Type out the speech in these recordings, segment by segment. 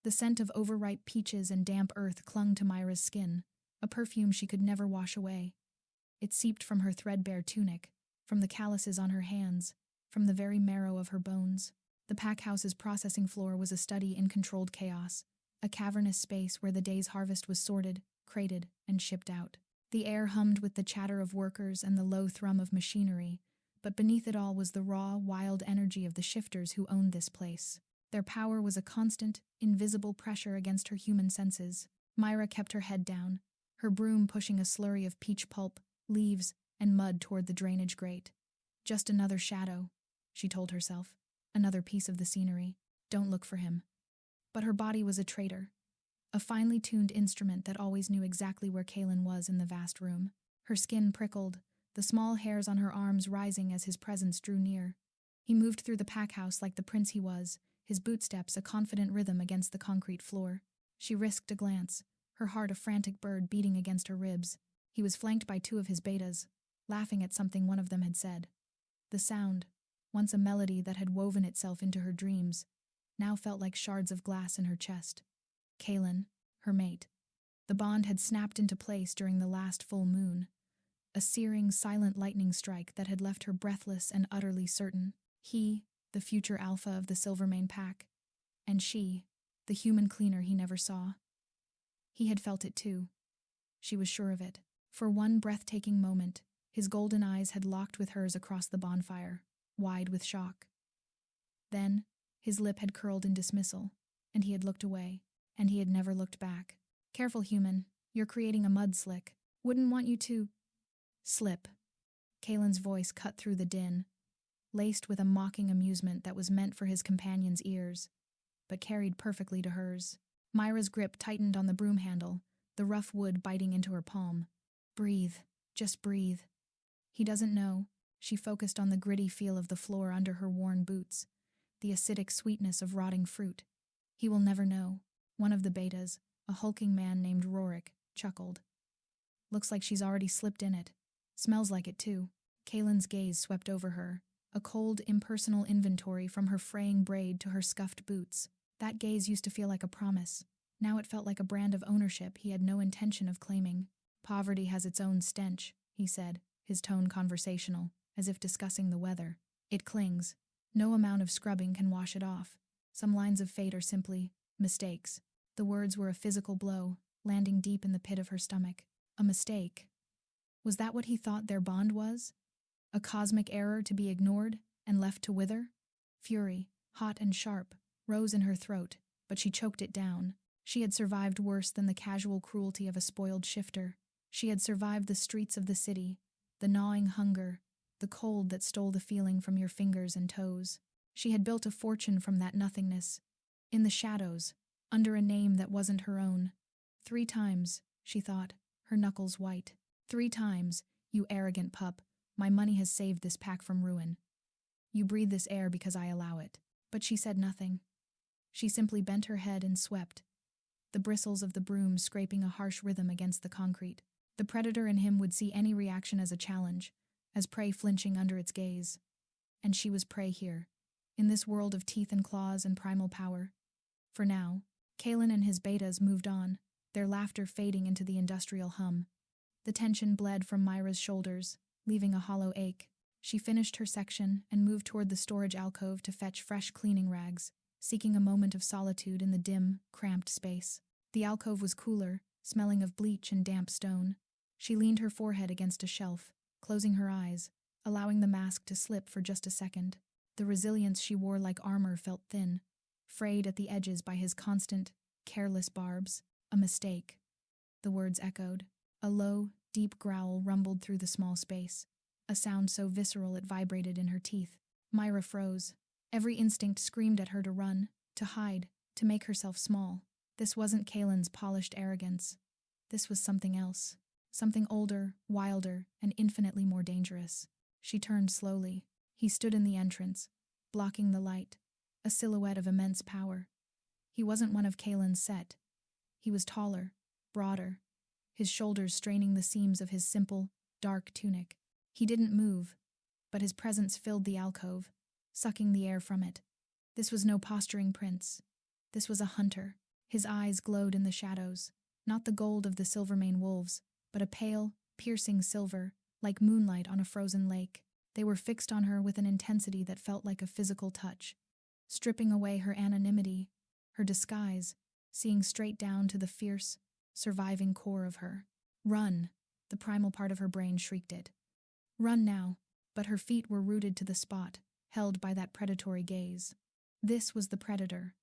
The scent of overripe peaches and damp earth clung to Myra's skin, a perfume she could never wash away. It seeped from her threadbare tunic, from the calluses on her hands, from the very marrow of her bones. The packhouse's processing floor was a study in controlled chaos, a cavernous space where the day's harvest was sorted, crated, and shipped out. The air hummed with the chatter of workers and the low thrum of machinery, but beneath it all was the raw, wild energy of the shifters who owned this place. Their power was a constant, invisible pressure against her human senses. Myra kept her head down, her broom pushing a slurry of peach pulp, leaves, and mud toward the drainage grate. Just another shadow, she told herself. Another piece of the scenery. Don't look for him. But her body was a traitor, a finely tuned instrument that always knew exactly where Kaelen was in the vast room. Her skin prickled, the small hairs on her arms rising as his presence drew near. He moved through the packhouse like the prince he was, his bootsteps a confident rhythm against the concrete floor. She risked a glance, her heart a frantic bird beating against her ribs. He was flanked by 2 of his betas, laughing at something one of them had said. The sound, once a melody that had woven itself into her dreams, now felt like shards of glass in her chest. Kaelen, her mate. The bond had snapped into place during the last full moon, a searing, silent lightning strike that had left her breathless and utterly certain. He, the future alpha of the Silvermane pack, and she, the human cleaner he never saw. He had felt it too. She was sure of it. For one breathtaking moment, his golden eyes had locked with hers across the bonfire, wide with shock. Then, his lip had curled in dismissal, and he had looked away, and he had never looked back. Careful, human, you're creating a mud slick. Wouldn't want you to slip. Kaelen's voice cut through the din, laced with a mocking amusement that was meant for his companion's ears, but carried perfectly to hers. Myra's grip tightened on the broom handle, the rough wood biting into her palm. Breathe, just breathe. He doesn't know. She focused on the gritty feel of the floor under her worn boots, the acidic sweetness of rotting fruit. He will never know. One of the betas, a hulking man named Rorik, chuckled. Looks like she's already slipped in it. Smells like it too. Kaelen's gaze swept over her, a cold, impersonal inventory from her fraying braid to her scuffed boots. That gaze used to feel like a promise. Now it felt like a brand of ownership he had no intention of claiming. Poverty has its own stench, he said, his tone conversational, as if discussing the weather. It clings. No amount of scrubbing can wash it off. Some lines of fate are simply mistakes. The words were a physical blow, landing deep in the pit of her stomach. A mistake. Was that what he thought their bond was? A cosmic error to be ignored and left to wither? Fury, hot and sharp, rose in her throat, but she choked it down. She had survived worse than the casual cruelty of a spoiled shifter. She had survived the streets of the city, the gnawing hunger, the cold that stole the feeling from your fingers and toes. She had built a fortune from that nothingness, in the shadows, under a name that wasn't her own. 3 times, she thought, her knuckles white. 3 times, you arrogant pup, my money has saved this pack from ruin. You breathe this air because I allow it. But she said nothing. She simply bent her head and swept, the bristles of the broom scraping a harsh rhythm against the concrete. The predator in him would see any reaction as a challenge, as prey flinching under its gaze. And she was prey here, in this world of teeth and claws and primal power. For now, Kaelen and his betas moved on, their laughter fading into the industrial hum. The tension bled from Myra's shoulders, leaving a hollow ache. She finished her section and moved toward the storage alcove to fetch fresh cleaning rags, seeking a moment of solitude in the dim, cramped space. The alcove was cooler, smelling of bleach and damp stone. She leaned her forehead against a shelf, closing her eyes, allowing the mask to slip for just a second. The resilience she wore like armor felt thin, frayed at the edges by his constant, careless barbs. A mistake. The words echoed. A low, deep growl rumbled through the small space, a sound so visceral it vibrated in her teeth. Myra froze. Every instinct screamed at her to run, to hide, to make herself small. This wasn't Kaelen's polished arrogance. This was something else. Something older, wilder, and infinitely more dangerous. She turned slowly. He stood in the entrance, blocking the light, a silhouette of immense power. He wasn't one of Kaelen's set. He was taller, broader, his shoulders straining the seams of his simple, dark tunic. He didn't move, but his presence filled the alcove, sucking the air from it. This was no posturing prince. This was a hunter, His eyes glowed in the shadows, not the gold of the Silvermane wolves, but a pale, piercing silver, like moonlight on a frozen lake. They were fixed on her with an intensity that felt like a physical touch, stripping away her anonymity, her disguise, seeing straight down to the fierce, surviving core of her. "Run!" the primal part of her brain shrieked it. Run now, but her feet were rooted to the spot, held by that predatory gaze. This was the predator,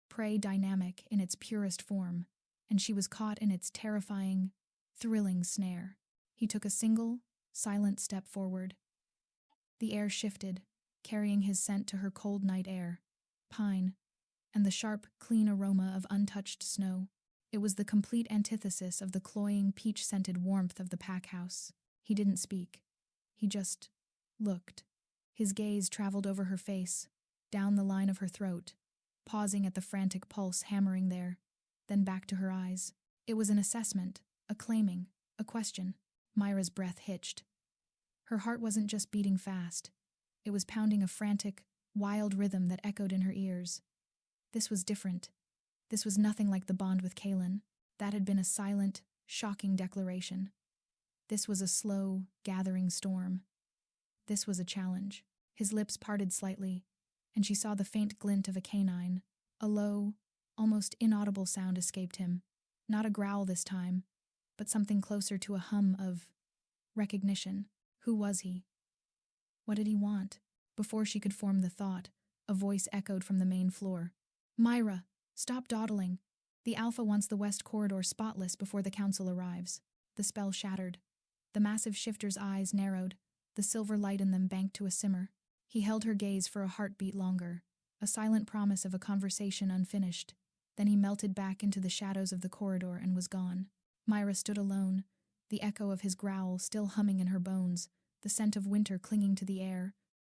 prey dynamic in its purest form, and she was caught in its terrifying, thrilling snare. He took a single, silent step forward. The air shifted, carrying his scent to her cold night air, pine, and the sharp, clean aroma of untouched snow. It was the complete antithesis of the cloying, peach-scented warmth of the pack house. He didn't speak. He just looked. His gaze traveled over her face, down the line of her throat, pausing at the frantic pulse hammering there, then back to her eyes. It was an assessment, a claiming, a question. Myra's breath hitched. Her heart wasn't just beating fast. It was pounding a frantic, wild rhythm that echoed in her ears. This was different. This was nothing like the bond with Kaelen. That had been a silent, shocking declaration. This was a slow, gathering storm. This was a challenge. His lips parted slightly, and she saw the faint glint of a canine. A low, almost inaudible sound escaped him. Not a growl this time, but something closer to a hum of recognition. Who was he? What did he want? Before she could form the thought, a voice echoed from the main floor. "Myra, stop dawdling. The Alpha wants the west corridor spotless before the council arrives." The spell shattered. The massive shifter's eyes narrowed, the silver light in them banked to a simmer. He held her gaze for a heartbeat longer, a silent promise of a conversation unfinished. Then he melted back into the shadows of the corridor and was gone. Myra stood alone, the echo of his growl still humming in her bones, the scent of winter clinging to the air.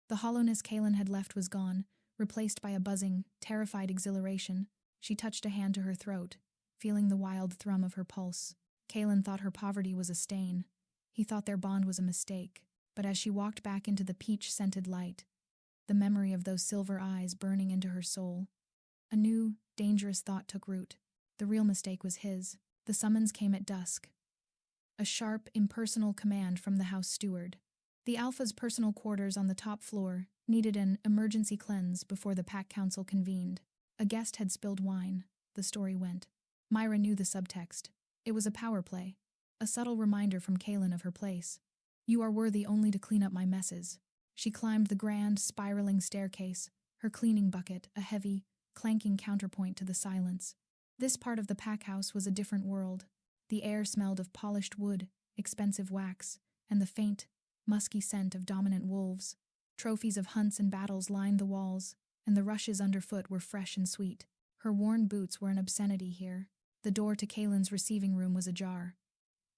The hollowness Kaelen had left was gone, replaced by a buzzing, terrified exhilaration. She touched a hand to her throat, feeling the wild thrum of her pulse. Kaelen thought her poverty was a stain. He thought their bond was a mistake. But as she walked back into the peach-scented light, the memory of those silver eyes burning into her soul, a new, dangerous thought took root. The real mistake was his. The summons came at dusk. A sharp, impersonal command from the house steward. The Alpha's personal quarters on the top floor needed an emergency cleanse before the pack council convened. A guest had spilled wine, the story went. Myra knew the subtext. It was a power play, a subtle reminder from Kaelen of her place. "You are worthy only to clean up my messes." She climbed the grand, spiraling staircase, her cleaning bucket a heavy, clanking counterpoint to the silence. This part of the pack house was a different world. The air smelled of polished wood, expensive wax, and the faint, musky scent of dominant wolves. Trophies of hunts and battles lined the walls, and the rushes underfoot were fresh and sweet. Her worn boots were an obscenity here. The door to Kaelen's receiving room was ajar.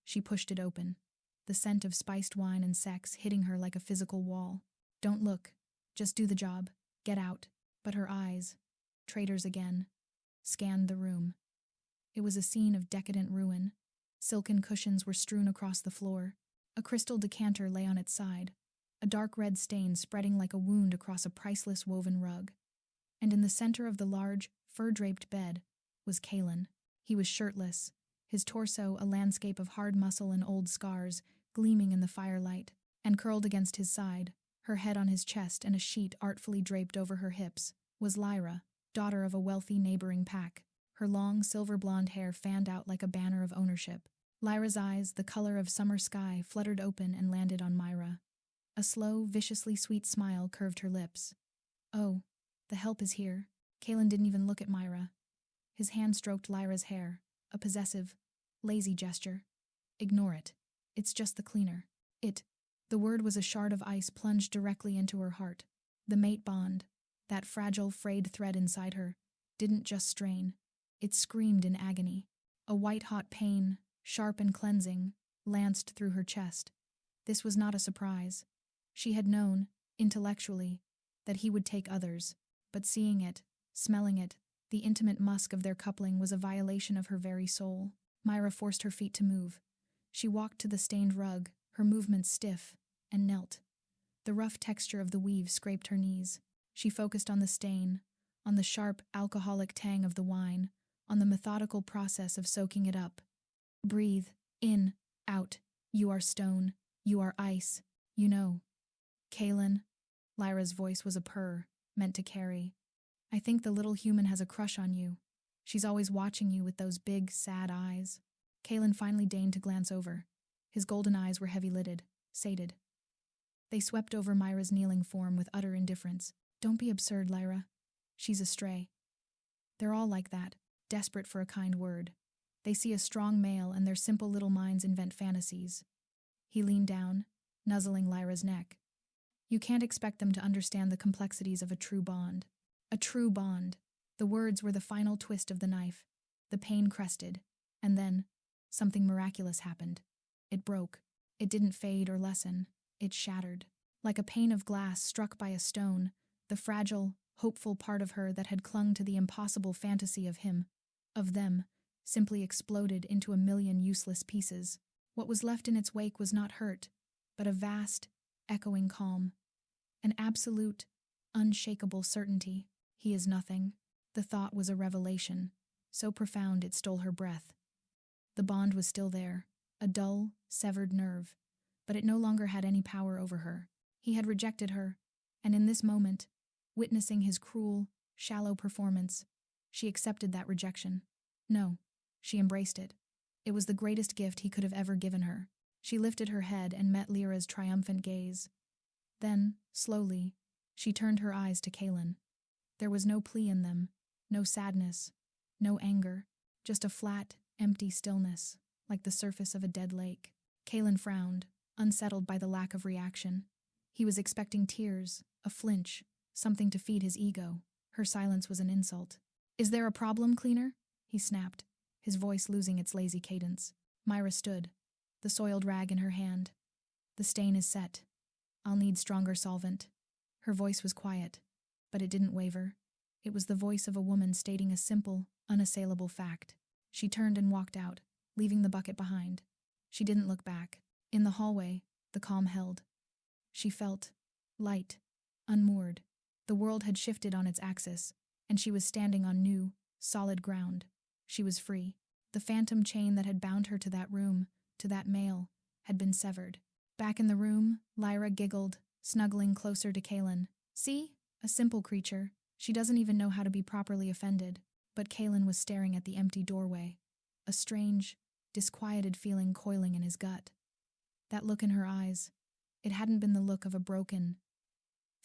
She pushed it open, the scent of spiced wine and sex hitting her like a physical wall. "Don't look. Just do the job. Get out." But her eyes, traitors again, scanned the room. It was a scene of decadent ruin. Silken cushions were strewn across the floor. A crystal decanter lay on its side, a dark red stain spreading like a wound across a priceless woven rug. And in the center of the large, fur-draped bed was Kaelen. He was shirtless, his torso a landscape of hard muscle and old scars, gleaming in the firelight, and curled against his side, her head on his chest and a sheet artfully draped over her hips, was Lyra, daughter of a wealthy neighboring pack. Her long, silver-blonde hair fanned out like a banner of ownership. Lyra's eyes, the color of summer sky, fluttered open and landed on Myra. A slow, viciously sweet smile curved her lips. "Oh, the help is here." Kaelen didn't even look at Myra. His hand stroked Lyra's hair, a possessive, lazy gesture. "Ignore it. It's just the cleaner." The word was a shard of ice plunged directly into her heart. The mate bond, that fragile, frayed thread inside her, didn't just strain. It screamed in agony. A white-hot pain, sharp and cleansing, lanced through her chest. This was not a surprise. She had known, intellectually, that he would take others, but seeing it, smelling it, the intimate musk of their coupling was a violation of her very soul. Myra forced her feet to move. She walked to the stained rug, her movements stiff, and knelt. The rough texture of the weave scraped her knees. She focused on the stain, on the sharp, alcoholic tang of the wine, on the methodical process of soaking it up. Breathe, in, out, you are stone, you are ice, you know. Kaelen, Lyra's voice was a purr, meant to carry. I think the little human has a crush on you. She's always watching you with those big, sad eyes. Kaelen finally deigned to glance over. His golden eyes were heavy-lidded, sated. They swept over Myra's kneeling form with utter indifference. Don't be absurd, Lyra. She's a stray. They're all like that, desperate for a kind word. They see a strong male and their simple little minds invent fantasies. He leaned down, nuzzling Lyra's neck. You can't expect them to understand the complexities of a true bond. A true bond. The words were the final twist of the knife. The pain crested, and then something miraculous happened. It broke. It didn't fade or lessen. It shattered. Like a pane of glass struck by a stone, the fragile, hopeful part of her that had clung to the impossible fantasy of him, of them, simply exploded into a million useless pieces. What was left in its wake was not hurt, but a vast, echoing calm. An absolute, unshakable certainty. He is nothing. The thought was a revelation, so profound it stole her breath. The bond was still there, a dull, severed nerve, but it no longer had any power over her. He had rejected her, and in this moment, witnessing his cruel, shallow performance, she accepted that rejection. No, she embraced it. It was the greatest gift he could have ever given her. She lifted her head and met Lyra's triumphant gaze. Then, slowly, she turned her eyes to Kaelen. There was no plea in them, no sadness, no anger, just a flat, empty stillness, like the surface of a dead lake. Kaelen frowned, unsettled by the lack of reaction. He was expecting tears, a flinch, something to feed his ego. Her silence was an insult. Is there a problem, cleaner? He snapped, his voice losing its lazy cadence. Myra stood, the soiled rag in her hand. The stain is set. I'll need stronger solvent. Her voice was quiet, but it didn't waver. It was the voice of a woman stating a simple, unassailable fact. She turned and walked out, leaving the bucket behind. She didn't look back. In the hallway, the calm held. She felt light, unmoored. The world had shifted on its axis, and she was standing on new, solid ground. She was free. The phantom chain that had bound her to that room, to that male, had been severed. Back in the room, Lyra giggled, snuggling closer to Kaelen. See? A simple creature. She doesn't even know how to be properly offended. But Kaelen was staring at the empty doorway, a strange, disquieted feeling coiling in his gut. That look in her eyes, it hadn't been the look of a broken,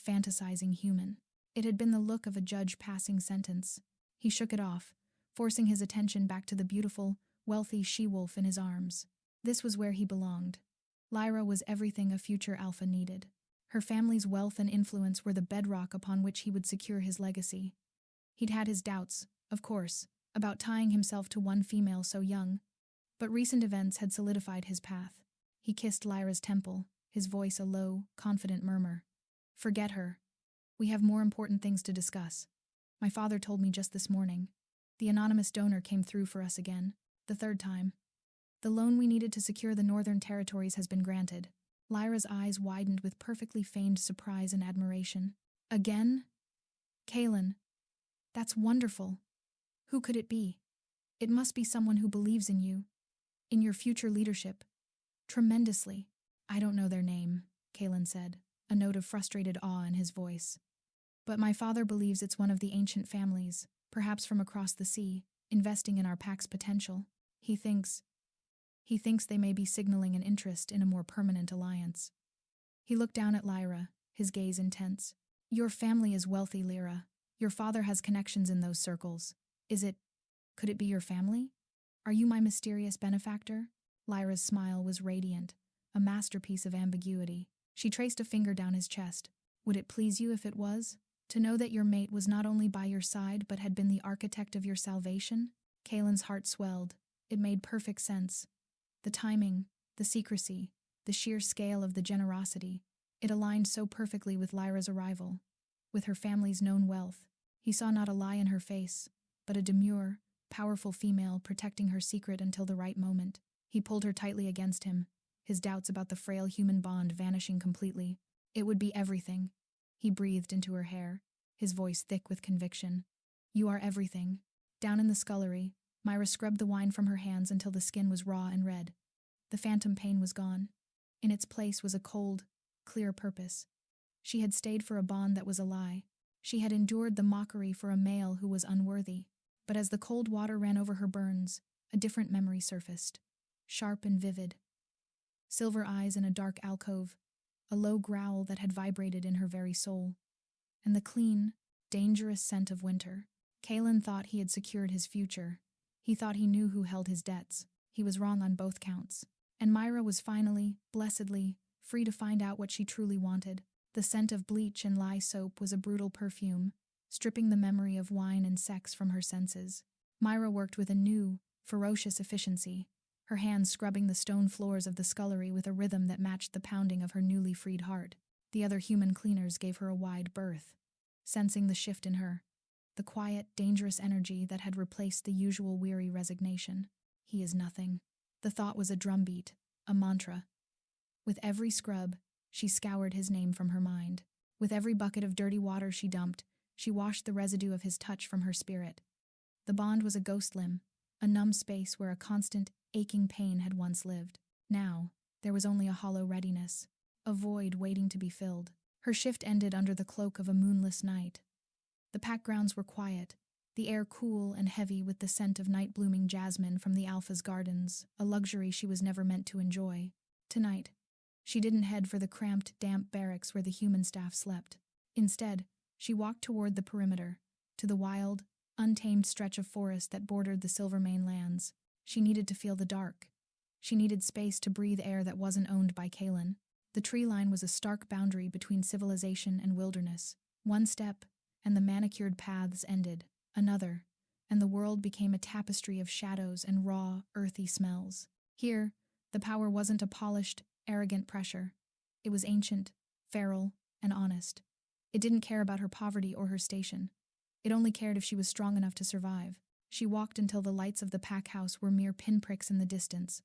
fantasizing human. It had been the look of a judge passing sentence. He shook it off, forcing his attention back to the beautiful, wealthy she-wolf in his arms. This was where he belonged. Lyra was everything a future alpha needed. Her family's wealth and influence were the bedrock upon which he would secure his legacy. He'd had his doubts, of course, about tying himself to one female so young, but recent events had solidified his path. He kissed Lyra's temple, his voice a low, confident murmur. Forget her. We have more important things to discuss. My father told me just this morning. The anonymous donor came through for us again, the third time. The loan we needed to secure the Northern Territories has been granted. Lyra's eyes widened with perfectly feigned surprise and admiration. Again? Kaelen. That's wonderful. Who could it be? It must be someone who believes in you, in your future leadership. Tremendously. I don't know their name, Kaelen said, a note of frustrated awe in his voice. But my father believes it's one of the ancient families, perhaps from across the sea, investing in our pack's potential. He thinks they may be signaling an interest in a more permanent alliance. He looked down at Lyra, his gaze intense. Your family is wealthy, Lyra. Your father has connections in those circles. Could it be your family? Are you my mysterious benefactor? Lyra's smile was radiant, a masterpiece of ambiguity. She traced a finger down his chest. Would it please you if it was? To know that your mate was not only by your side but had been the architect of your salvation? Kaelen's heart swelled. It made perfect sense. The timing, the secrecy, the sheer scale of the generosity. It aligned so perfectly with Lyra's arrival, with her family's known wealth. He saw not a lie in her face, but a demure, powerful female protecting her secret until the right moment. He pulled her tightly against him, his doubts about the frail human bond vanishing completely. It would be everything. He breathed into her hair, his voice thick with conviction. You are everything. Down in the scullery, Myra scrubbed the wine from her hands until the skin was raw and red. The phantom pain was gone. In its place was a cold, clear purpose. She had stayed for a bond that was a lie. She had endured the mockery for a male who was unworthy. But as the cold water ran over her burns, a different memory surfaced, sharp and vivid. Silver eyes in a dark alcove, a low growl that had vibrated in her very soul, and the clean, dangerous scent of winter. Kaelen thought he had secured his future. He thought he knew who held his debts. He was wrong on both counts. And Myra was finally, blessedly, free to find out what she truly wanted. The scent of bleach and lye soap was a brutal perfume, stripping the memory of wine and sex from her senses. Myra worked with a new, ferocious efficiency, her hands scrubbing the stone floors of the scullery with a rhythm that matched the pounding of her newly freed heart. The other human cleaners gave her a wide berth, sensing the shift in her, the quiet, dangerous energy that had replaced the usual weary resignation. He is nothing. The thought was a drumbeat, a mantra. With every scrub, she scoured his name from her mind. With every bucket of dirty water she dumped, she washed the residue of his touch from her spirit. The bond was a ghost limb, a numb space where a constant, aching pain had once lived. Now, there was only a hollow readiness, a void waiting to be filled. Her shift ended under the cloak of a moonless night. The pack grounds were quiet, the air cool and heavy with the scent of night-blooming jasmine from the Alpha's gardens, a luxury she was never meant to enjoy. Tonight, she didn't head for the cramped, damp barracks where the human staff slept. Instead, she walked toward the perimeter, to the wild, untamed stretch of forest that bordered the Silvermane lands. She needed to feel the dark. She needed space to breathe air that wasn't owned by Kaelen. The tree line was a stark boundary between civilization and wilderness. One step, and the manicured paths ended. Another, and the world became a tapestry of shadows and raw, earthy smells. Here, the power wasn't a polished, arrogant pressure. It was ancient, feral, and honest. It didn't care about her poverty or her station. It only cared if she was strong enough to survive. She walked until the lights of the pack house were mere pinpricks in the distance,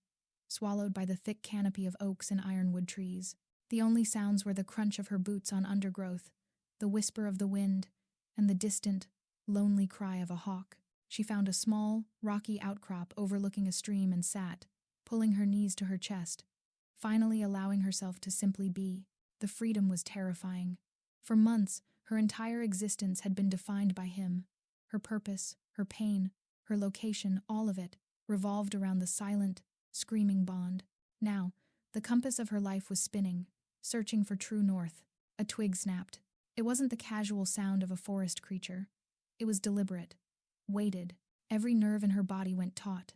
swallowed by the thick canopy of oaks and ironwood trees. The only sounds were the crunch of her boots on undergrowth, the whisper of the wind, and the distant, lonely cry of a hawk. She found a small, rocky outcrop overlooking a stream and sat, pulling her knees to her chest, finally allowing herself to simply be. The freedom was terrifying. For months, her entire existence had been defined by him. Her purpose, her pain, her location, all of it, revolved around the silent, screaming bond. Now, the compass of her life was spinning, searching for true north. A twig snapped. It wasn't the casual sound of a forest creature. It was deliberate, weighted. Every nerve in her body went taut.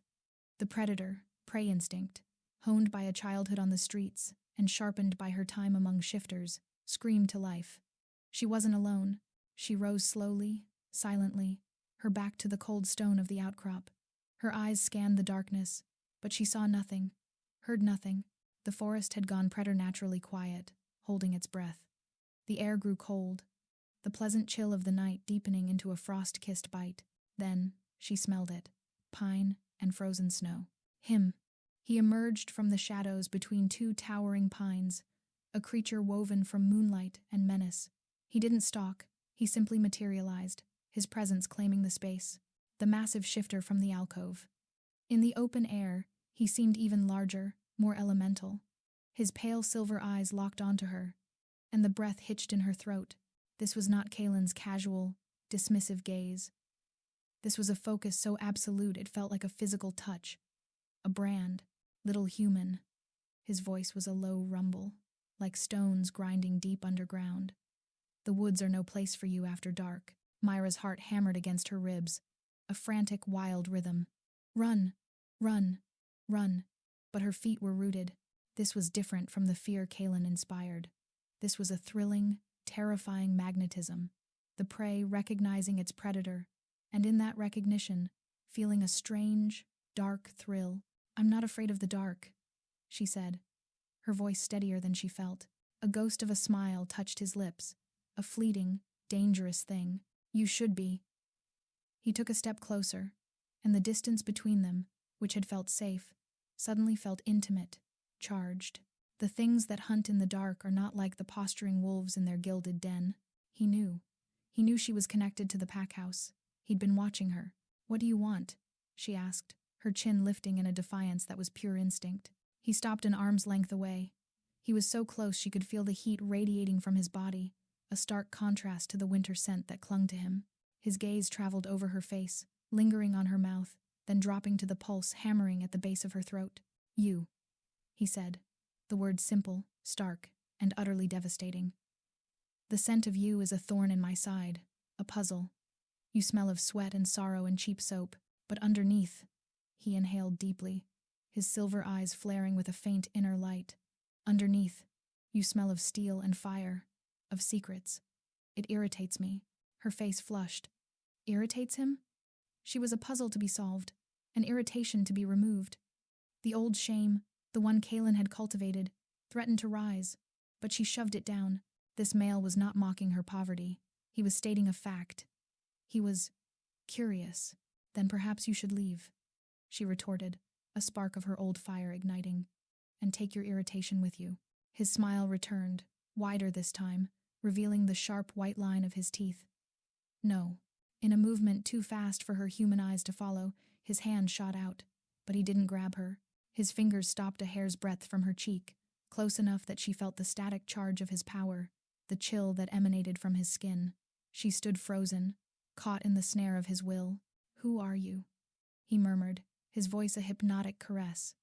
The predator, prey instinct, honed by a childhood on the streets and sharpened by her time among shifters, screamed to life. She wasn't alone. She rose slowly, silently, her back to the cold stone of the outcrop. Her eyes scanned the darkness, but she saw nothing, heard nothing. The forest had gone preternaturally quiet, holding its breath. The air grew cold, the pleasant chill of the night deepening into a frost-kissed bite. Then, she smelled it, pine and frozen snow. Him. He emerged from the shadows between two towering pines, a creature woven from moonlight and menace. He didn't stalk, he simply materialized, his presence claiming the space. The massive shifter from the alcove. In the open air, he seemed even larger, more elemental. His pale silver eyes locked onto her, and the breath hitched in her throat. This was not Kaelen's casual, dismissive gaze. This was a focus so absolute it felt like a physical touch. A brand, little human. His voice was a low rumble, like stones grinding deep underground. The woods are no place for you after dark. Myra's heart hammered against her ribs, a frantic, wild rhythm. Run, run, run. But her feet were rooted. This was different from the fear Kaelen inspired. This was a thrilling, terrifying magnetism, the prey recognizing its predator, and in that recognition, feeling a strange, dark thrill. "I'm not afraid of the dark," she said, her voice steadier than she felt. A ghost of a smile touched his lips, a fleeting, dangerous thing. "You should be." He took a step closer, and the distance between them, which had felt safe, suddenly felt intimate, charged. The things that hunt in the dark are not like the posturing wolves in their gilded den. He knew. He knew she was connected to the pack house. He'd been watching her, "What do you want?" she asked, her chin lifting in a defiance that was pure instinct. He stopped an arm's length away. He was so close she could feel the heat radiating from his body, a stark contrast to the winter scent that clung to him. His gaze traveled over her face, lingering on her mouth, then dropping to the pulse hammering at the base of her throat. "You," he said, the word simple, stark, and utterly devastating. "The scent of you is a thorn in my side, a puzzle. You smell of sweat and sorrow and cheap soap, but underneath," he inhaled deeply, his silver eyes flaring with a faint inner light. "Underneath, you smell of steel and fire, of secrets. It irritates me." Her face flushed. Irritates him? She was a puzzle to be solved, an irritation to be removed. The old shame, the one Kaelen had cultivated, threatened to rise, but she shoved it down. This male was not mocking her poverty. He was stating a fact. He was curious. "Then perhaps you should leave," she retorted, a spark of her old fire igniting. "And take your irritation with you." His smile returned, wider this time, revealing the sharp white line of his teeth. "No." In a movement too fast for her human eyes to follow, his hand shot out, but he didn't grab her. His fingers stopped a hair's breadth from her cheek, close enough that she felt the static charge of his power, the chill that emanated from his skin. She stood frozen, caught in the snare of his will. "Who are you?" he murmured, his voice a hypnotic caress.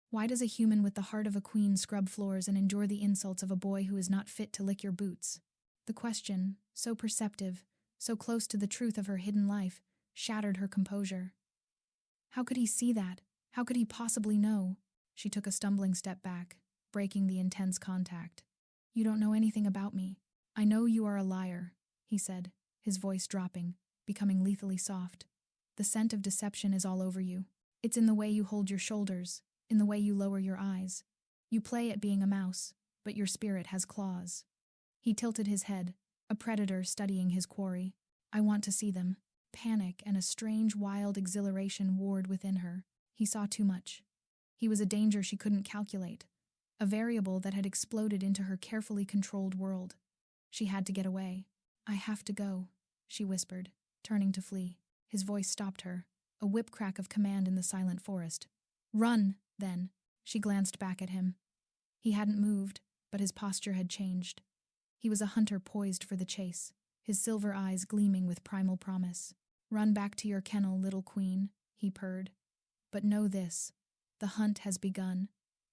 "Why does a human with the heart of a queen scrub floors and endure the insults of a boy who is not fit to lick your boots?" The question, so perceptive, so close to the truth of her hidden life, shattered her composure. How could he see that? How could he possibly know? She took a stumbling step back, breaking the intense contact. "You don't know anything about me. I know you are a liar," he said, his voice dropping, becoming lethally soft. "The scent of deception is all over you. It's in the way you hold your shoulders, in the way you lower your eyes. You play at being a mouse, but your spirit has claws." He tilted his head, a predator studying his quarry. "I want to see them." Panic and a strange, wild exhilaration warred within her. He saw too much. He was a danger she couldn't calculate, a variable that had exploded into her carefully controlled world. She had to get away. "I have to go," she whispered, turning to flee. His voice stopped her, a whip crack of command in the silent forest. "Run, then." She glanced back at him. He hadn't moved, but his posture had changed. He was a hunter poised for the chase, his silver eyes gleaming with primal promise. "Run back to your kennel, little queen," he purred. "But know this, the hunt has begun,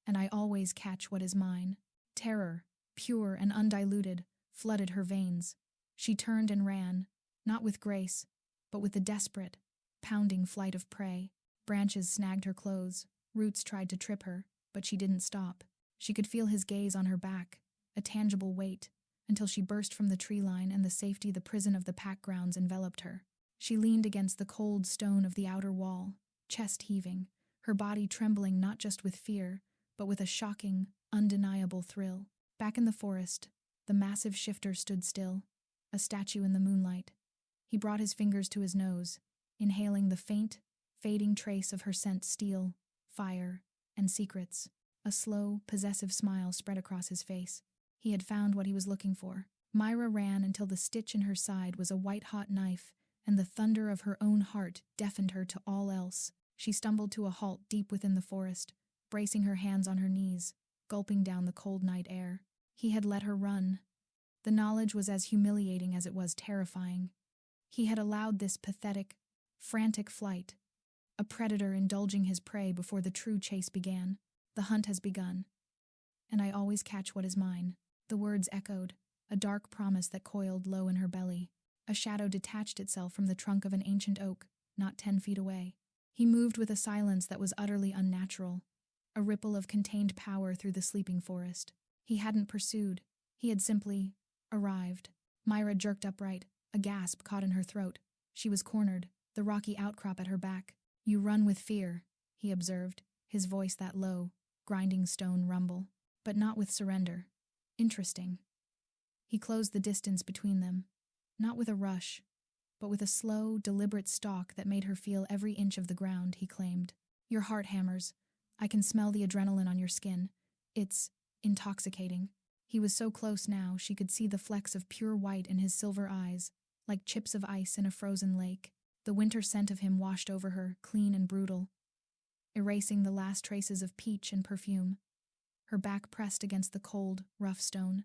and I always catch what is mine." Terror, pure and undiluted, flooded her veins. She turned and ran, not with grace, but with the desperate, pounding flight of prey. Branches snagged her clothes, roots tried to trip her, but she didn't stop. She could feel his gaze on her back, a tangible weight, until she burst from the tree line and the safety the prison of the pack grounds enveloped her. She leaned against the cold stone of the outer wall, chest heaving, her body trembling not just with fear, but with a shocking, undeniable thrill. Back in the forest, the massive shifter stood still, a statue in the moonlight. He brought his fingers to his nose, inhaling the faint, fading trace of her scent: steel, fire, and secrets. A slow, possessive smile spread across his face. He had found what he was looking for. Myra ran until the stitch in her side was a white-hot knife, and the thunder of her own heart deafened her to all else. She stumbled to a halt deep within the forest, bracing her hands on her knees, gulping down the cold night air. He had let her run. The knowledge was as humiliating as it was terrifying. He had allowed this pathetic, frantic flight, a predator indulging his prey before the true chase began. "The hunt has begun, and I always catch what is mine." The words echoed, a dark promise that coiled low in her belly. A shadow detached itself from the trunk of an ancient oak, not 10 feet away. He moved with a silence that was utterly unnatural, a ripple of contained power through the sleeping forest. He hadn't pursued, he had simply arrived. Myra jerked upright, a gasp caught in her throat. She was cornered, the rocky outcrop at her back. "You run with fear," he observed, his voice that low, grinding stone rumble, "but not with surrender. Interesting." He closed the distance between them, not with a rush, but with a slow, deliberate stalk that made her feel every inch of the ground, he claimed. "Your heart hammers. I can smell the adrenaline on your skin. It's intoxicating." He was so close now she could see the flecks of pure white in his silver eyes, like chips of ice in a frozen lake. The winter scent of him washed over her, clean and brutal, erasing the last traces of peach and perfume. Her back pressed against the cold, rough stone.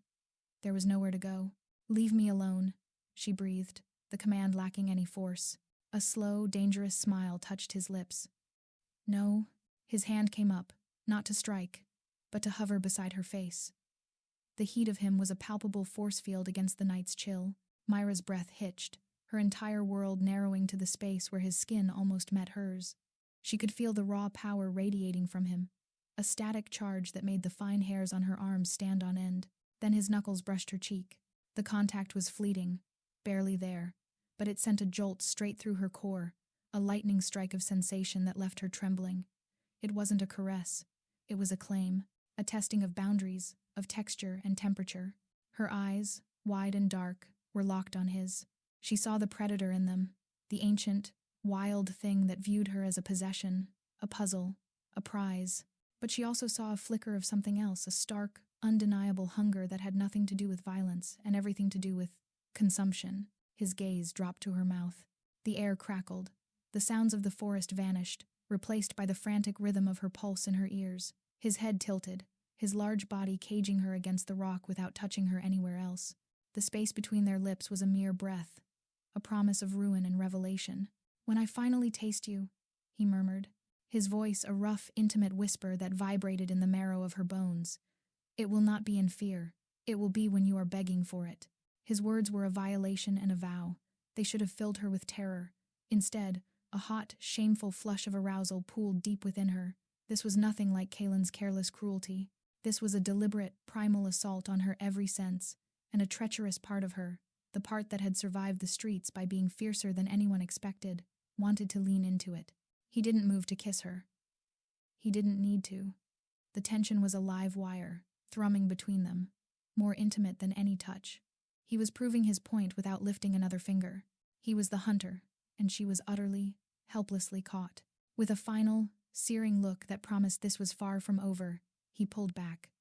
There was nowhere to go. "Leave me alone," she breathed, the command lacking any force. A slow, dangerous smile touched his lips. "No." His hand came up, not to strike, but to hover beside her face. The heat of him was a palpable force field against the night's chill. Myra's breath hitched, her entire world narrowing to the space where his skin almost met hers. She could feel the raw power radiating from him, a static charge that made the fine hairs on her arms stand on end. Then his knuckles brushed her cheek. The contact was fleeting, barely there, but it sent a jolt straight through her core, a lightning strike of sensation that left her trembling. It wasn't a caress. It was a claim, a testing of boundaries, of texture and temperature. Her eyes, wide and dark, were locked on his. She saw the predator in them, the ancient, wild thing that viewed her as a possession, a puzzle, a prize. But she also saw a flicker of something else, a stark, undeniable hunger that had nothing to do with violence and everything to do with consumption. His gaze dropped to her mouth. The air crackled. The sounds of the forest vanished, replaced by the frantic rhythm of her pulse in her ears. His head tilted, his large body caging her against the rock without touching her anywhere else. The space between their lips was a mere breath, a promise of ruin and revelation. "When I finally taste you," he murmured, his voice a rough, intimate whisper that vibrated in the marrow of her bones. "It will not be in fear. It will be when you are begging for it." His words were a violation and a vow. They should have filled her with terror. Instead, a hot, shameful flush of arousal pooled deep within her. This was nothing like Kaelen's careless cruelty. This was a deliberate, primal assault on her every sense, and a treacherous part of her, the part that had survived the streets by being fiercer than anyone expected, wanted to lean into it. He didn't move to kiss her. He didn't need to. The tension was a live wire, thrumming between them, more intimate than any touch. He was proving his point without lifting another finger. He was the hunter, and she was utterly, helplessly caught. With a final, searing look that promised this was far from over, he pulled back.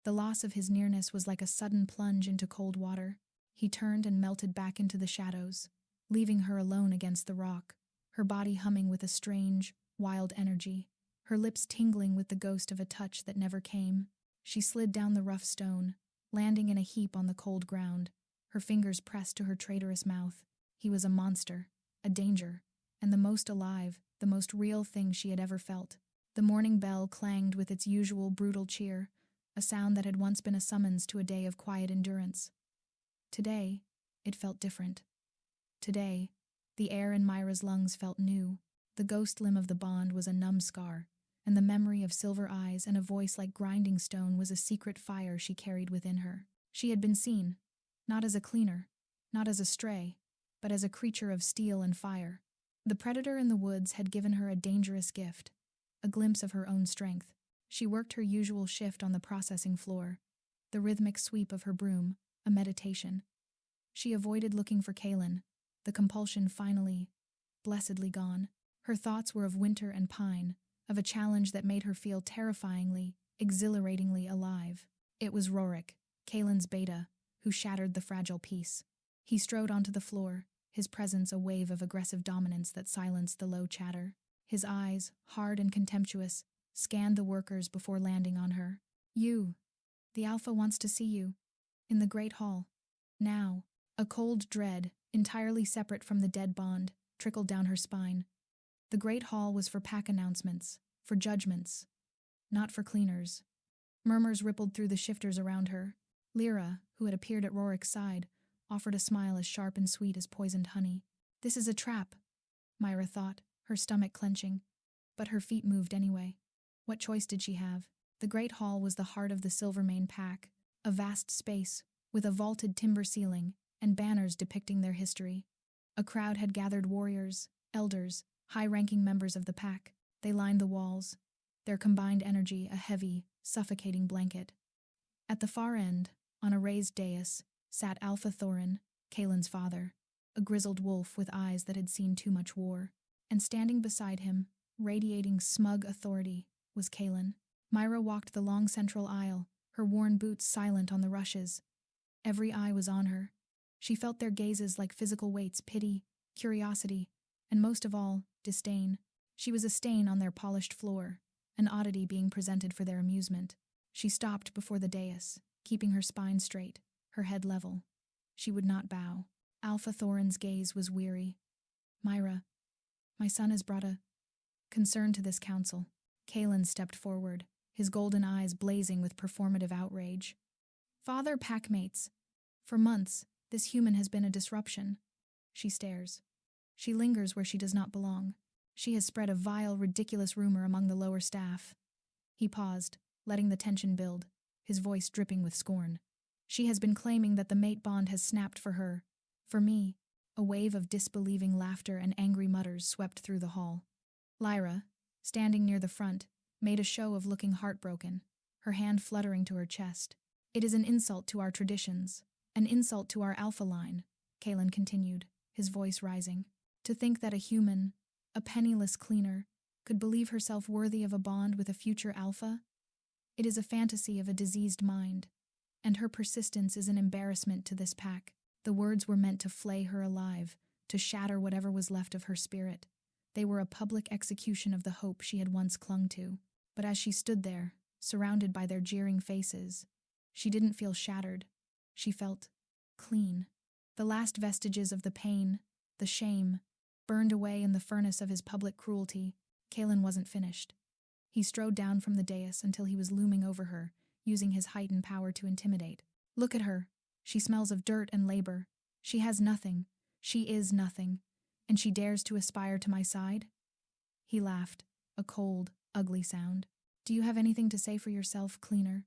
The loss of his nearness was like a sudden plunge into cold water. He turned and melted back into the shadows, leaving her alone against the rock, her body humming with a strange, wild energy, her lips tingling with the ghost of a touch that never came. She slid down the rough stone, landing in a heap on the cold ground, her fingers pressed to her traitorous mouth. He was a monster, a danger, and the most alive, the most real thing she had ever felt. The morning bell clanged with its usual brutal cheer, a sound that had once been a summons to a day of quiet endurance. Today, it felt different. Today, the air in Myra's lungs felt new. The ghost limb of the bond was a numb scar, and the memory of silver eyes and a voice like grinding stone was a secret fire she carried within her. She had been seen, not as a cleaner, not as a stray, but as a creature of steel and fire. The predator in the woods had given her a dangerous gift, a glimpse of her own strength. She worked her usual shift on the processing floor, the rhythmic sweep of her broom, a meditation. She avoided looking for Kaelen, the compulsion finally, blessedly gone. Her thoughts were of winter and pine, of a challenge that made her feel terrifyingly, exhilaratingly alive. It was Rorik, Kaelen's beta, who shattered the fragile peace. He strode onto the floor, his presence a wave of aggressive dominance that silenced the low chatter. His eyes, hard and contemptuous, scanned the workers before landing on her. "You. The Alpha wants to see you. In the Great Hall. Now." A cold dread, entirely separate from the dead bond, trickled down her spine. The Great Hall was for pack announcements, for judgments, not for cleaners. Murmurs rippled through the shifters around her. Lyra, who had appeared at Rorik's side, offered a smile as sharp and sweet as poisoned honey. "This is a trap," Myra thought, her stomach clenching. But her feet moved anyway. What choice did she have? The Great Hall was the heart of the Silvermane pack, a vast space, with a vaulted timber ceiling, and banners depicting their history. A crowd had gathered warriors, elders, high-ranking members of the pack. They lined the walls, their combined energy a heavy, suffocating blanket. At the far end, on a raised dais, sat Alpha Thorin, Kaelen's father, a grizzled wolf with eyes that had seen too much war. And standing beside him, radiating smug authority, was Kaelen. Myra walked the long central aisle, her worn boots silent on the rushes. Every eye was on her. She felt their gazes like physical weights, pity, curiosity, and most of all, disdain. She was a stain on their polished floor, an oddity being presented for their amusement. She stopped before the dais, keeping her spine straight, her head level. She would not bow. Alpha Thorin's gaze was weary. Myra, my son has brought a concern to this council. Kaelen stepped forward, his golden eyes blazing with performative outrage. Father, packmates. For months, this human has been a disruption. She stares. She lingers where she does not belong. She has spread a vile, ridiculous rumor among the lower staff. He paused, letting the tension build, his voice dripping with scorn. She has been claiming that the mate bond has snapped for her. For me, a wave of disbelieving laughter and angry mutters swept through the hall. Lyra, standing near the front, made a show of looking heartbroken, her hand fluttering to her chest. It is an insult to our traditions, an insult to our alpha line, Kaelen continued, his voice rising. To think that a human, a penniless cleaner, could believe herself worthy of a bond with a future alpha? It is a fantasy of a diseased mind, and her persistence is an embarrassment to this pack. The words were meant to flay her alive, to shatter whatever was left of her spirit. They were a public execution of the hope she had once clung to. But as she stood there, surrounded by their jeering faces, she didn't feel shattered. She felt clean. The last vestiges of the pain, the shame, burned away in the furnace of his public cruelty. Kaelen wasn't finished. He strode down from the dais until he was looming over her, using his heightened power to intimidate. Look at her. She smells of dirt and labor. She has nothing. She is nothing. And she dares to aspire to my side? He laughed, a cold, ugly sound. Do you have anything to say for yourself, cleaner?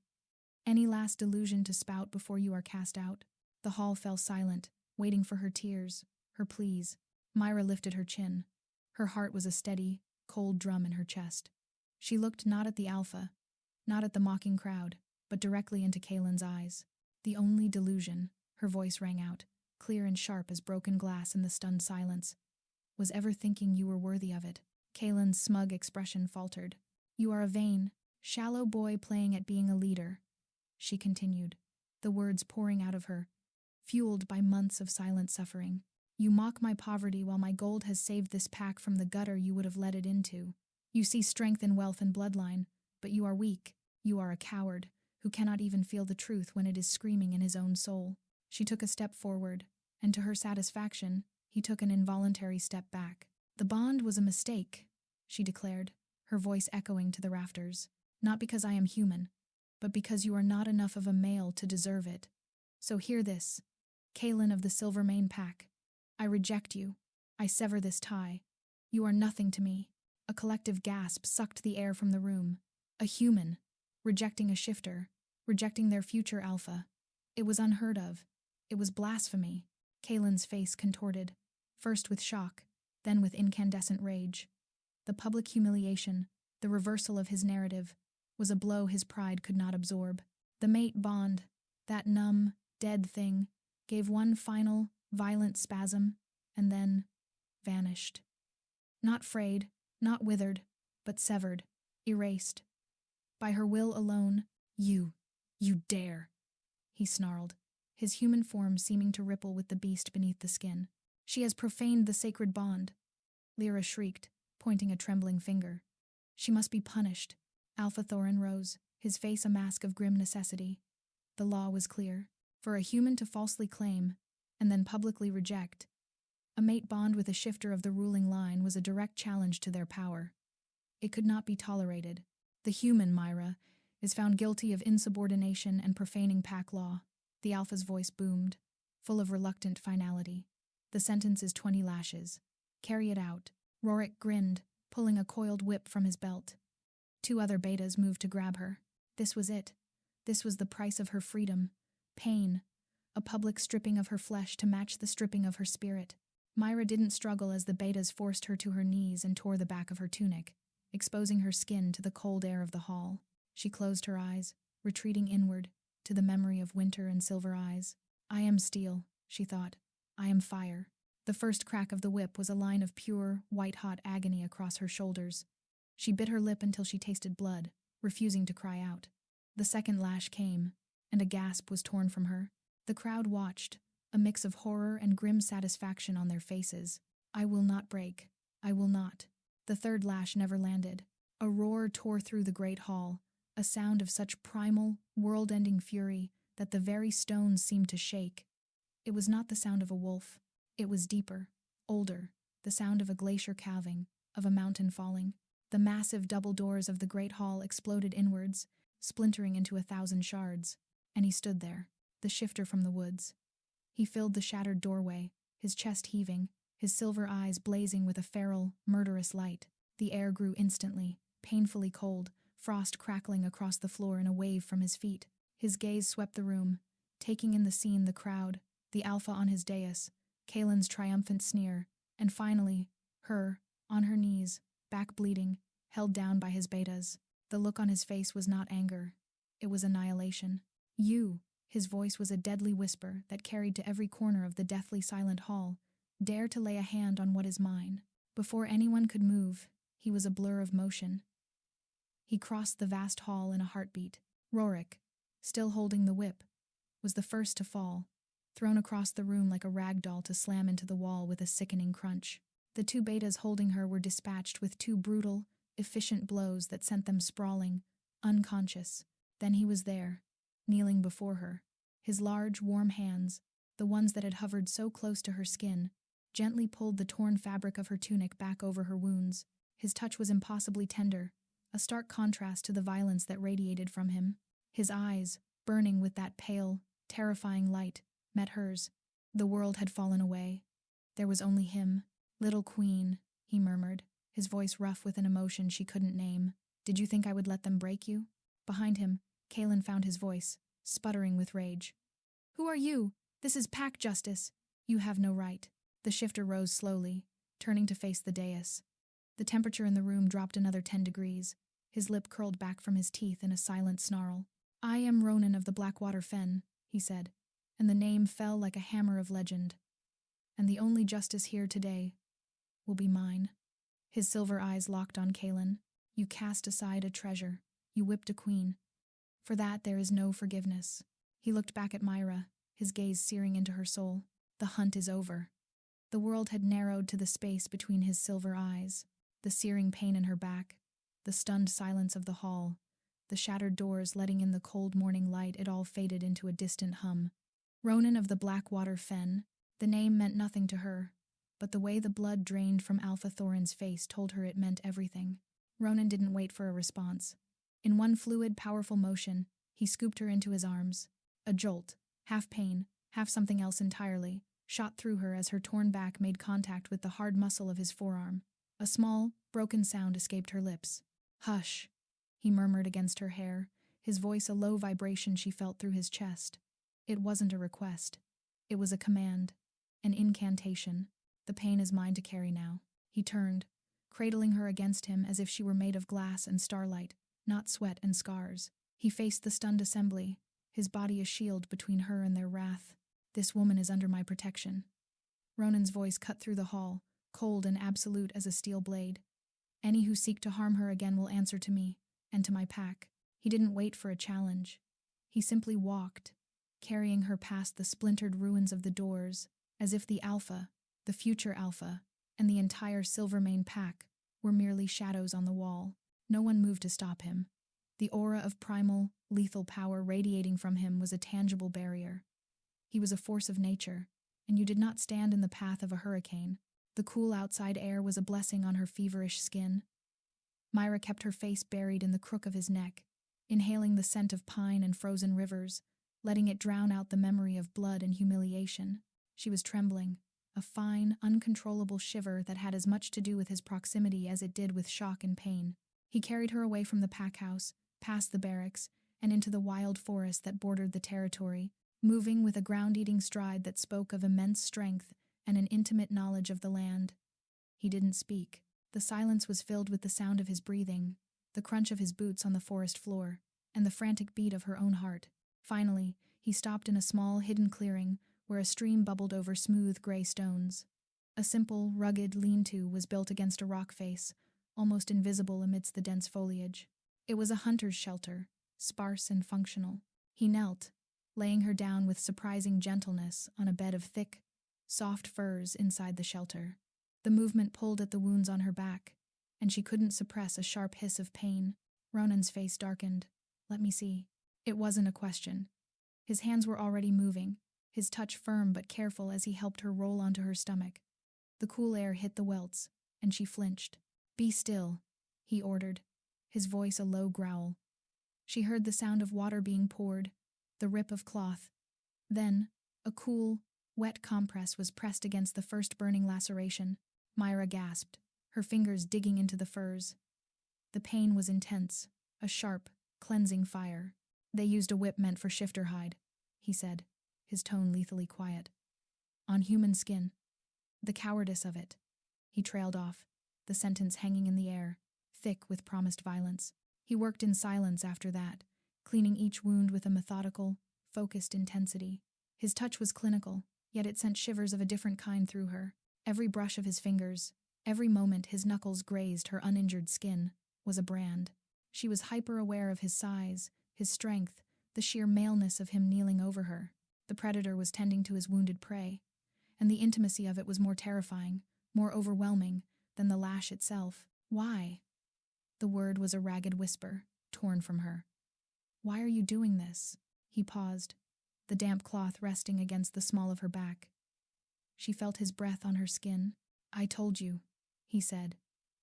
Any last delusion to spout before you are cast out? The hall fell silent, waiting for her tears, her pleas. Myra lifted her chin. Her heart was a steady, cold drum in her chest. She looked not at the alpha, not at the mocking crowd, but directly into Kaelen's eyes. The only delusion, her voice rang out, clear and sharp as broken glass in the stunned silence, was ever thinking you were worthy of it. Kaelen's smug expression faltered. You are a vain, shallow boy playing at being a leader, she continued, the words pouring out of her, fueled by months of silent suffering. You mock my poverty while my gold has saved this pack from the gutter you would have led it into. You see strength in wealth and bloodline, but you are weak. You are a coward, who cannot even feel the truth when it is screaming in his own soul. She took a step forward, and to her satisfaction, he took an involuntary step back. The bond was a mistake, she declared, her voice echoing to the rafters. Not because I am human, but because you are not enough of a male to deserve it. So hear this, Kaelen of the Silvermane pack. I reject you. I sever this tie. You are nothing to me. A collective gasp sucked the air from the room. A human, rejecting a shifter, rejecting their future alpha. It was unheard of. It was blasphemy. Kaelen's face contorted, first with shock, then with incandescent rage. The public humiliation, the reversal of his narrative, was a blow his pride could not absorb. The mate bond, that numb, dead thing, gave one final, violent spasm, and then vanished. Not frayed, not withered, but severed, erased. By her will alone, you dare, he snarled, his human form seeming to ripple with the beast beneath the skin. She has profaned the sacred bond, Lyra shrieked, pointing a trembling finger. She must be punished. Alpha Thorin rose, his face a mask of grim necessity. The law was clear. For a human to falsely claim, and then publicly reject, a mate bond with a shifter of the ruling line was a direct challenge to their power. It could not be tolerated. The human, Myra, is found guilty of insubordination and profaning pack law. The alpha's voice boomed, full of reluctant finality. The sentence is 20 lashes. Carry it out. Rorik grinned, pulling a coiled whip from his belt. 2 other betas moved to grab her. This was it. This was the price of her freedom. Pain. A public stripping of her flesh to match the stripping of her spirit. Myra didn't struggle as the betas forced her to her knees and tore the back of her tunic, exposing her skin to the cold air of the hall. She closed her eyes, retreating inward, to the memory of winter and silver eyes. I am steel, she thought. I am fire. The first crack of the whip was a line of pure, white-hot agony across her shoulders. She bit her lip until she tasted blood, refusing to cry out. The second lash came, and a gasp was torn from her. The crowd watched, a mix of horror and grim satisfaction on their faces. I will not break, I will not. The third lash never landed. A roar tore through the great hall, a sound of such primal, world-ending fury that the very stones seemed to shake. It was not the sound of a wolf. It was deeper, older, the sound of a glacier calving, of a mountain falling. The massive double doors of the great hall exploded inwards, splintering into 1,000 shards, and he stood there, the shifter from the woods. He filled the shattered doorway, his chest heaving, his silver eyes blazing with a feral, murderous light. The air grew instantly, painfully cold, frost crackling across the floor in a wave from his feet. His gaze swept the room, taking in the scene, the crowd, the alpha on his dais, Kaelen's triumphant sneer, and finally, her, on her knees, back bleeding, held down by his betas. The look on his face was not anger. It was annihilation. You, his voice was a deadly whisper that carried to every corner of the deathly silent hall, dare to lay a hand on what is mine. Before anyone could move, he was a blur of motion. He crossed the vast hall in a heartbeat. Rorik, still holding the whip, was the first to fall, thrown across the room like a rag doll to slam into the wall with a sickening crunch. The two betas holding her were dispatched with two brutal, efficient blows that sent them sprawling, unconscious. Then he was there, kneeling before her, his large, warm hands, the ones that had hovered so close to her skin, gently pulled the torn fabric of her tunic back over her wounds. His touch was impossibly tender, a stark contrast to the violence that radiated from him. His eyes, burning with that pale, terrifying light, met hers. The world had fallen away. There was only him. "Little queen," he murmured, his voice rough with an emotion she couldn't name. "Did you think I would let them break you?" Behind him, Kaelen found his voice, sputtering with rage. "Who are you? This is pack justice. You have no right." The shifter rose slowly, turning to face the dais. The temperature in the room dropped another 10 degrees. His lip curled back from his teeth in a silent snarl. "I am Ronan of the Blackwater Fen," he said, and the name fell like a hammer of legend. "And the only justice here today will be mine." His silver eyes locked on Kaelen. "You cast aside a treasure. You whipped a queen. For that there is no forgiveness." He looked back at Myra, his gaze searing into her soul. The hunt is over. The world had narrowed to the space between his silver eyes, the searing pain in her back, the stunned silence of the hall, the shattered doors letting in the cold morning light. It all faded into a distant hum. Ronan of the Blackwater Fen. The name meant nothing to her, but the way the blood drained from Alpha Thorin's face told her it meant everything. Ronan didn't wait for a response. In one fluid, powerful motion, he scooped her into his arms. A jolt, half pain, half something else entirely, shot through her as her torn back made contact with the hard muscle of his forearm. A small, broken sound escaped her lips. "Hush," he murmured against her hair, his voice a low vibration she felt through his chest. It wasn't a request. It was a command, an incantation. "The pain is mine to carry now." He turned, cradling her against him as if she were made of glass and starlight, not sweat and scars. He faced the stunned assembly, his body a shield between her and their wrath. "This woman is under my protection." Ronan's voice cut through the hall, cold and absolute as a steel blade. "Any who seek to harm her again will answer to me, and to my pack." He didn't wait for a challenge. He simply walked, carrying her past the splintered ruins of the doors, as if the Alpha, the future Alpha, and the entire Silvermane pack were merely shadows on the wall. No one moved to stop him. The aura of primal, lethal power radiating from him was a tangible barrier. He was a force of nature, and you did not stand in the path of a hurricane. The cool outside air was a blessing on her feverish skin. Myra kept her face buried in the crook of his neck, inhaling the scent of pine and frozen rivers, letting it drown out the memory of blood and humiliation. She was trembling, a fine, uncontrollable shiver that had as much to do with his proximity as it did with shock and pain. He carried her away from the pack house, past the barracks, and into the wild forest that bordered the territory, moving with a ground-eating stride that spoke of immense strength and an intimate knowledge of the land. He didn't speak. The silence was filled with the sound of his breathing, the crunch of his boots on the forest floor, and the frantic beat of her own heart. Finally, he stopped in a small, hidden clearing where a stream bubbled over smooth gray stones. A simple, rugged lean-to was built against a rock face, almost invisible amidst the dense foliage. It was a hunter's shelter, sparse and functional. He knelt, laying her down with surprising gentleness on a bed of thick, soft furs inside the shelter. The movement pulled at the wounds on her back, and she couldn't suppress a sharp hiss of pain. Ronan's face darkened. "Let me see." It wasn't a question. His hands were already moving, his touch firm but careful as he helped her roll onto her stomach. The cool air hit the welts, and she flinched. "Be still," he ordered, his voice a low growl. She heard the sound of water being poured, the rip of cloth. Then, a cool, wet compress was pressed against the first burning laceration. Myra gasped, her fingers digging into the furs. The pain was intense, a sharp, cleansing fire. "They used a whip meant for shifter hide," he said, his tone lethally quiet. "On human skin. The cowardice of it." He trailed off, the sentence hanging in the air, thick with promised violence. He worked in silence after that, cleaning each wound with a methodical, focused intensity. His touch was clinical, yet it sent shivers of a different kind through her. Every brush of his fingers, every moment his knuckles grazed her uninjured skin, was a brand. She was hyper-aware of his size, his strength, the sheer maleness of him kneeling over her. The predator was tending to his wounded prey, and the intimacy of it was more terrifying, more overwhelming than the lash itself. "Why?" The word was a ragged whisper, torn from her. "Why are you doing this?" He paused, the damp cloth resting against the small of her back. She felt his breath on her skin. "I told you," he said,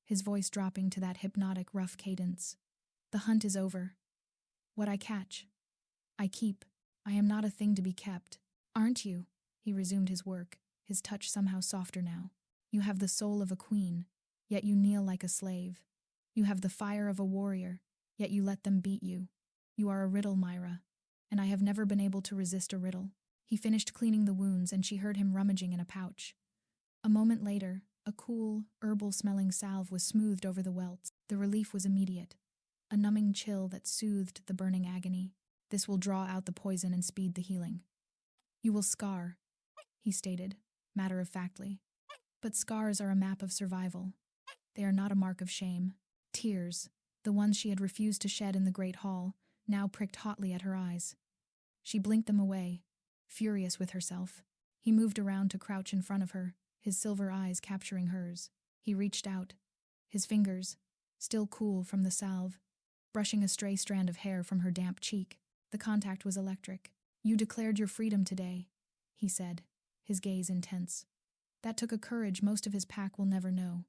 his voice dropping to that hypnotic, rough cadence. "The hunt is over. What I catch, I keep. I am not a thing to be kept." "Aren't you?" He resumed his work, his touch somehow softer now. "You have the soul of a queen, yet you kneel like a slave. You have the fire of a warrior, yet you let them beat you. You are a riddle, Myra, and I have never been able to resist a riddle." He finished cleaning the wounds and she heard him rummaging in a pouch. A moment later, a cool, herbal-smelling salve was smoothed over the welts. The relief was immediate, a numbing chill that soothed the burning agony. "This will draw out the poison and speed the healing." "You will scar," he stated, matter-of-factly. "But scars are a map of survival. They are not a mark of shame." Tears, the ones she had refused to shed in the great hall, now pricked hotly at her eyes. She blinked them away, furious with herself. He moved around to crouch in front of her, his silver eyes capturing hers. He reached out, his fingers, still cool from the salve, brushing a stray strand of hair from her damp cheek. The contact was electric. "You declared your freedom today," he said, his gaze intense. "That took a courage most of his pack will never know.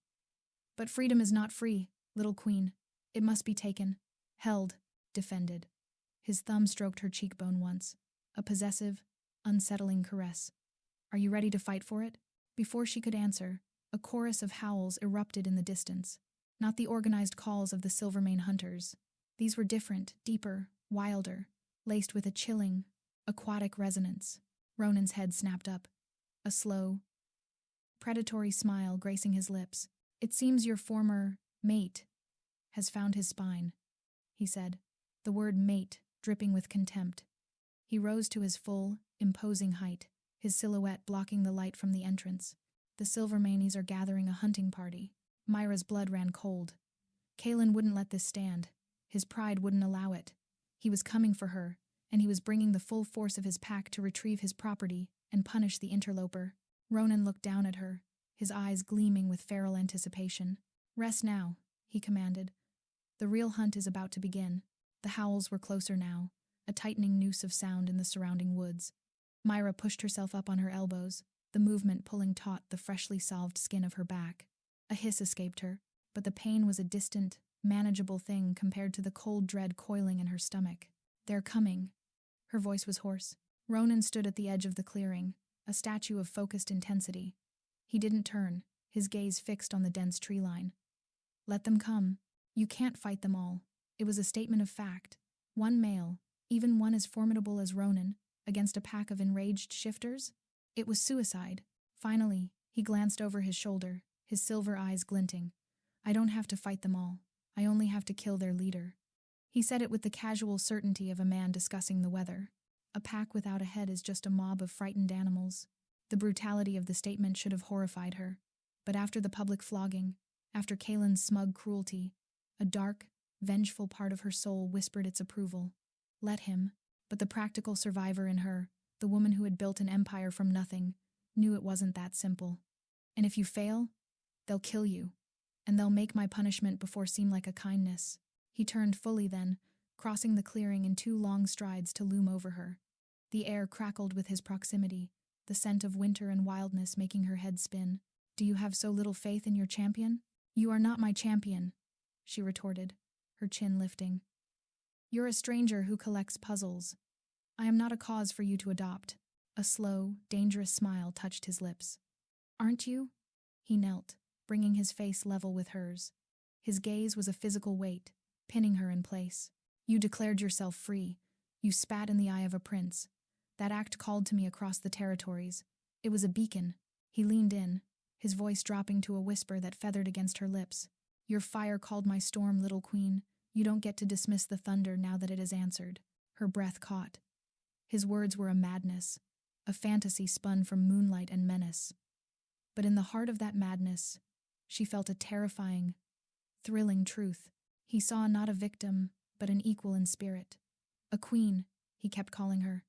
But freedom is not free, little queen. It must be taken, held, defended." His thumb stroked her cheekbone once, a possessive, unsettling caress. "Are you ready to fight for it?" Before she could answer, a chorus of howls erupted in the distance. Not the organized calls of the Silvermane hunters. These were different, deeper, wilder, laced with a chilling, aquatic resonance. Ronan's head snapped up, a slow, predatory smile gracing his lips. "It seems your former mate has found his spine," he said, the word mate dripping with contempt. He rose to his full, imposing height, his silhouette blocking the light from the entrance. "The Silvermanes are gathering a hunting party." Myra's blood ran cold. Kaelen wouldn't let this stand. His pride wouldn't allow it. He was coming for her, and he was bringing the full force of his pack to retrieve his property and punish the interloper. Ronan looked down at her, his eyes gleaming with feral anticipation. "Rest now," he commanded. "The real hunt is about to begin." The howls were closer now, a tightening noose of sound in the surrounding woods. Myra pushed herself up on her elbows, the movement pulling taut the freshly salved skin of her back. A hiss escaped her, but the pain was a distant, manageable thing compared to the cold dread coiling in her stomach. "They're coming." Her voice was hoarse. Ronan stood at the edge of the clearing, a statue of focused intensity. He didn't turn, his gaze fixed on the dense tree line. "Let them come. You can't fight them all." It was a statement of fact. One male, even one as formidable as Ronan, against a pack of enraged shifters? It was suicide. Finally, he glanced over his shoulder, his silver eyes glinting. "I don't have to fight them all. I only have to kill their leader." He said it with the casual certainty of a man discussing the weather. A pack without a head is just a mob of frightened animals. The brutality of the statement should have horrified her. But after the public flogging, after Kaelen's smug cruelty, a dark, vengeful part of her soul whispered its approval. Let him. But the practical survivor in her, the woman who had built an empire from nothing, knew it wasn't that simple. "And if you fail?" They'll kill you, and they'll make my punishment before seem like a kindness." He turned fully then, crossing the clearing in 2 long strides to loom over her. The air crackled with his proximity, the scent of winter and wildness making her head spin. "Do you have so little faith in your champion?" "You are not my champion," she retorted, her chin lifting. "You're a stranger who collects puzzles. I am not a cause for you to adopt." A slow, dangerous smile touched his lips. "Aren't you?" He knelt, bringing his face level with hers. His gaze was a physical weight, pinning her in place. "You declared yourself free. You spat in the eye of a prince. That act called to me across the territories. It was a beacon." He leaned in, his voice dropping to a whisper that feathered against her lips. "Your fire called my storm, little queen. You don't get to dismiss the thunder now that it has answered." Her breath caught. His words were a madness, a fantasy spun from moonlight and menace. But in the heart of that madness, she felt a terrifying, thrilling truth. He saw not a victim, but an equal in spirit. A queen, he kept calling her.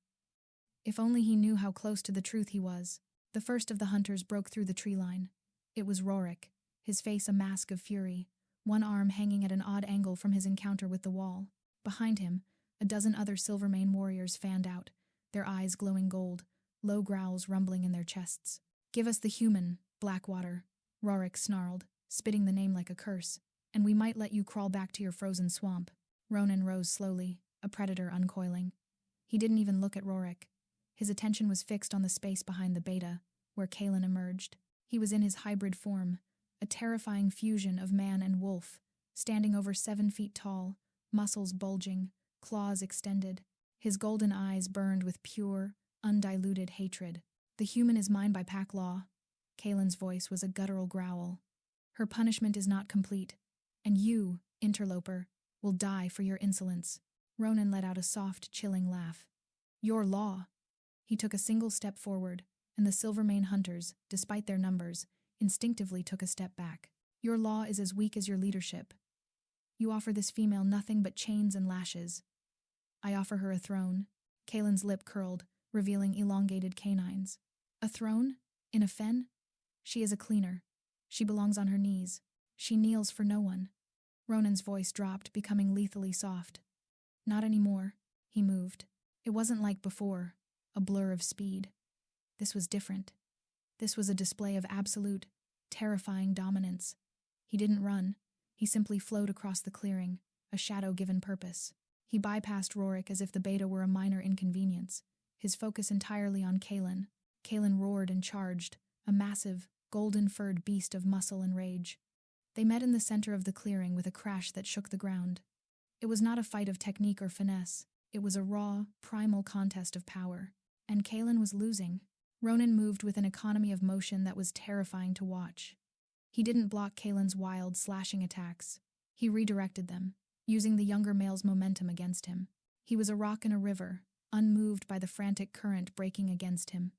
If only he knew how close to the truth he was. The first of the hunters broke through the tree line. It was Rorik, his face a mask of fury, one arm hanging at an odd angle from his encounter with the wall. Behind him, a dozen other Silvermane warriors fanned out, their eyes glowing gold, low growls rumbling in their chests. "Give us the human, Blackwater," Rorik snarled, spitting the name like a curse, "and we might let you crawl back to your frozen swamp." Ronan rose slowly, a predator uncoiling. He didn't even look at Rorik. His attention was fixed on the space behind the beta, where Kaelen emerged. He was in his hybrid form, a terrifying fusion of man and wolf, standing over 7 feet tall, muscles bulging, claws extended. His golden eyes burned with pure, undiluted hatred. "The human is mine by pack law." Kaelen's voice was a guttural growl. "Her punishment is not complete, and you, interloper, will die for your insolence." Ronan let out a soft, chilling laugh. "Your law." He took a single step forward, and the Silvermane hunters, despite their numbers, instinctively took a step back. "Your law is as weak as your leadership. You offer this female nothing but chains and lashes. I offer her a throne." Kaelen's lip curled, revealing elongated canines. "A throne? In a fen? She is a cleaner. She belongs on her knees. She kneels for no one." Ronan's voice dropped, becoming lethally soft. "Not anymore." He moved. It wasn't like before, a blur of speed. This was different. This was a display of absolute, terrifying dominance. He didn't run. He simply flowed across the clearing, a shadow given purpose. He bypassed Rorik as if the beta were a minor inconvenience, his focus entirely on Kaelen. Kaelen roared and charged, a massive, golden-furred beast of muscle and rage. They met in the center of the clearing with a crash that shook the ground. It was not a fight of technique or finesse. It was a raw, primal contest of power. And Kaelen was losing. Ronan moved with an economy of motion that was terrifying to watch. He didn't block Kaelen's wild, slashing attacks. He redirected them, using the younger male's momentum against him. He was a rock in a river, unmoved by the frantic current breaking against him.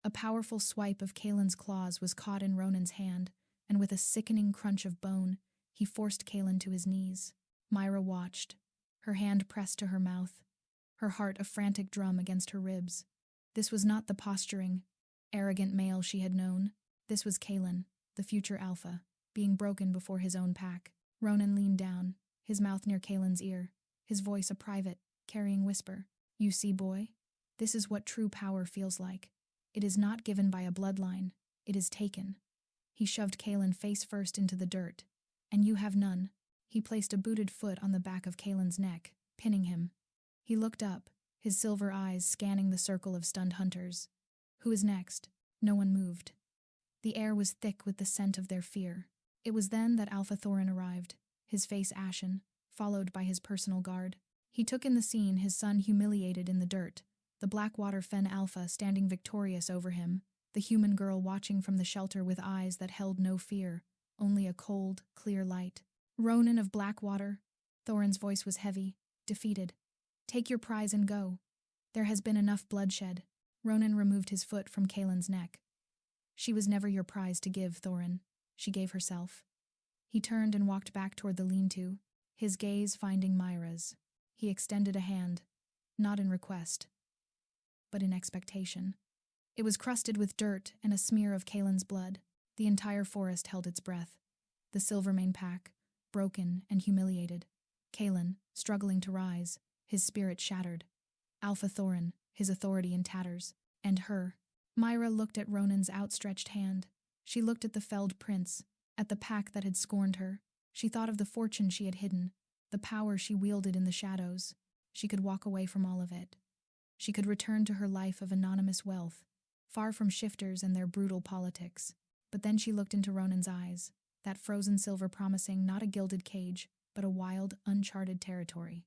A powerful swipe of Kaelen's claws was caught in Ronan's hand, and with a sickening crunch of bone, he forced Kaelen to his knees. Myra watched, her hand pressed to her mouth, her heart a frantic drum against her ribs. This was not the posturing, arrogant male she had known. This was Kaelen, the future alpha, being broken before his own pack. Ronan leaned down, his mouth near Kaelen's ear, his voice a private, carrying whisper. "You see, boy? This is what true power feels like. It is not given by a bloodline. It is taken." He shoved Kaelen face first into the dirt. "And you have none." He placed a booted foot on the back of Kaelen's neck, pinning him. He looked up, his silver eyes scanning the circle of stunned hunters. Who is next? No one moved. The air was thick with the scent of their fear. It was then that Alpha Thorin arrived, his face ashen, followed by his personal guard. He took in the scene, his son humiliated in the dirt, the Blackwater Fen Alpha standing victorious over him, the human girl watching from the shelter with eyes that held no fear, only a cold, clear light. "Ronan of Blackwater," Thorin's voice was heavy, defeated. "Take your prize and go. There has been enough bloodshed." Ronan removed his foot from Kaelen's neck. "She was never your prize to give, Thorin. She gave herself." He turned and walked back toward the lean-to, his gaze finding Myra's. He extended a hand, not in request, but in expectation. It was crusted with dirt and a smear of Kaelen's blood. The entire forest held its breath. The Silvermane pack, broken and humiliated. Kaelen, struggling to rise, his spirit shattered. Alpha Thorin, his authority in tatters. And her. Myra looked at Ronan's outstretched hand. She looked at the felled prince, at the pack that had scorned her. She thought of the fortune she had hidden, the power she wielded in the shadows. She could walk away from all of it. She could return to her life of anonymous wealth, far from shifters and their brutal politics. But then she looked into Ronan's eyes, that frozen silver promising not a gilded cage, but a wild, uncharted territory.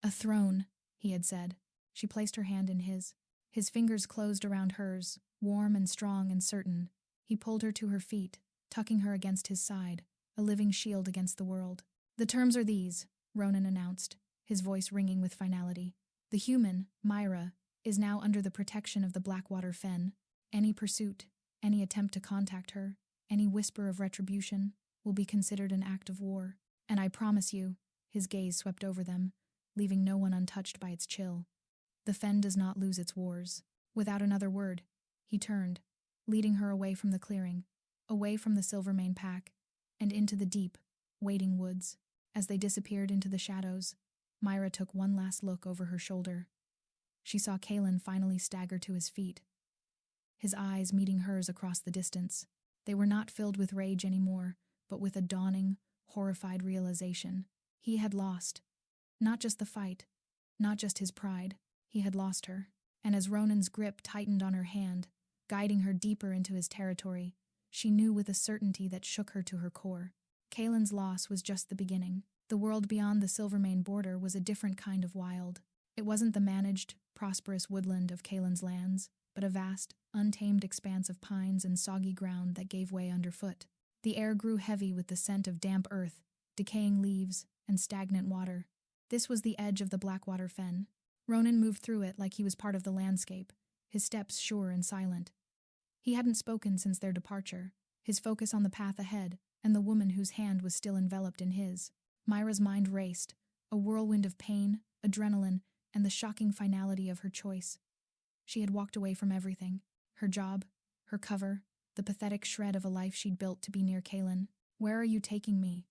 A throne, he had said. She placed her hand in his. His fingers closed around hers, warm and strong and certain. He pulled her to her feet, tucking her against his side, a living shield against the world. The terms are these, Ronan announced, his voice ringing with finality. The human, Myra, is now under the protection of the Blackwater Fen. Any pursuit, any attempt to contact her, any whisper of retribution, will be considered an act of war. And I promise you, his gaze swept over them, leaving no one untouched by its chill. The Fen does not lose its wars. Without another word, he turned, leading her away from the clearing, away from the Silvermane pack, and into the deep, waiting woods. As they disappeared into the shadows, Myra took one last look over her shoulder. She saw Kaelen finally stagger to his feet, his eyes meeting hers across the distance. They were not filled with rage anymore, but with a dawning, horrified realization. He had lost. Not just the fight, not just his pride. He had lost her. And as Ronan's grip tightened on her hand, guiding her deeper into his territory, she knew with a certainty that shook her to her core. Kaelen's loss was just the beginning. The world beyond the Silvermane border was a different kind of wild. It wasn't the managed, prosperous woodland of Kaelen's lands, but a vast, untamed expanse of pines and soggy ground that gave way underfoot. The air grew heavy with the scent of damp earth, decaying leaves, and stagnant water. This was the edge of the Blackwater Fen. Ronan moved through it like he was part of the landscape, his steps sure and silent. He hadn't spoken since their departure, his focus on the path ahead and the woman whose hand was still enveloped in his. Myra's mind raced, a whirlwind of pain, adrenaline, and the shocking finality of her choice. She had walked away from everything, her job, her cover, the pathetic shred of a life she'd built to be near Kaelen. Where are you taking me?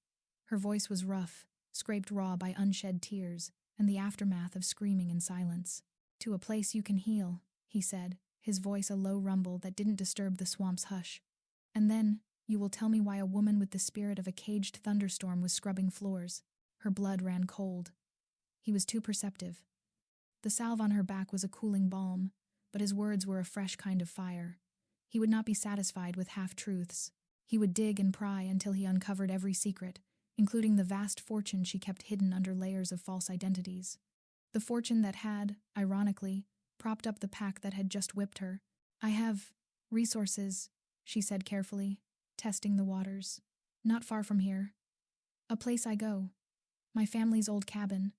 Her voice was rough, scraped raw by unshed tears and the aftermath of screaming in silence. To a place you can heal, he said, his voice a low rumble that didn't disturb the swamp's hush. And then, you will tell me why a woman with the spirit of a caged thunderstorm was scrubbing floors. Her blood ran cold. He was too perceptive. The salve on her back was a cooling balm, but his words were a fresh kind of fire. He would not be satisfied with half-truths. He would dig and pry until he uncovered every secret, including the vast fortune she kept hidden under layers of false identities. The fortune that had, ironically, propped up the pack that had just whipped her. I have resources, she said carefully, testing the waters. Not far from here. A place I go. My family's old cabin.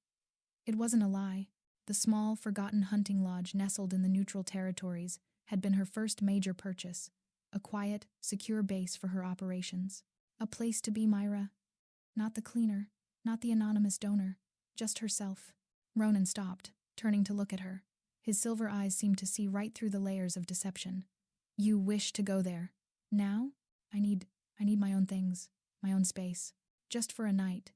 It wasn't a lie. The small, forgotten hunting lodge nestled in the neutral territories had been her first major purchase, a quiet, secure base for her operations. A place to be, Myra. Not the cleaner, not the anonymous donor, just herself. Ronan stopped, turning to look at her. His silver eyes seemed to see right through the layers of deception. You wish to go there. Now? I need my own things, my own space, just for a night.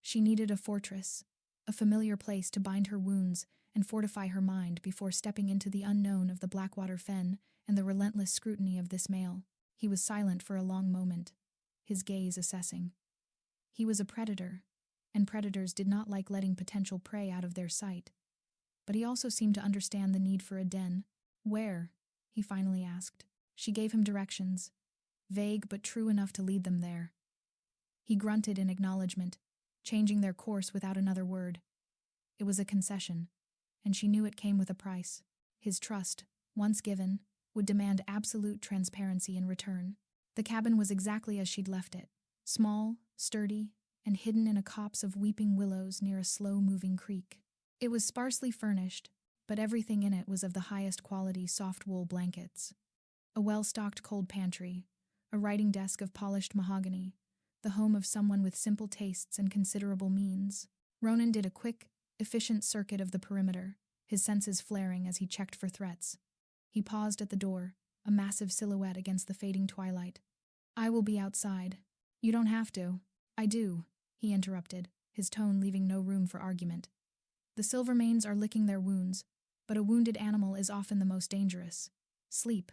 She needed a fortress, a familiar place to bind her wounds and fortify her mind before stepping into the unknown of the Blackwater Fen and the relentless scrutiny of this male. He was silent for a long moment, his gaze assessing. He was a predator, and predators did not like letting potential prey out of their sight. But he also seemed to understand the need for a den. Where? He finally asked. She gave him directions, vague but true enough to lead them there. He grunted in acknowledgement, changing their course without another word. It was a concession, and she knew it came with a price. His trust, once given, would demand absolute transparency in return. The cabin was exactly as she'd left it, small, sturdy, and hidden in a copse of weeping willows near a slow-moving creek. It was sparsely furnished, but everything in it was of the highest quality soft wool blankets. A well-stocked cold pantry, a writing desk of polished mahogany, the home of someone with simple tastes and considerable means. Ronan did a quick, efficient circuit of the perimeter, his senses flaring as he checked for threats. He paused at the door, a massive silhouette against the fading twilight, I will be outside. You don't have to. I do, he interrupted, his tone leaving no room for argument. The Silvermanes are licking their wounds, but a wounded animal is often the most dangerous. Sleep.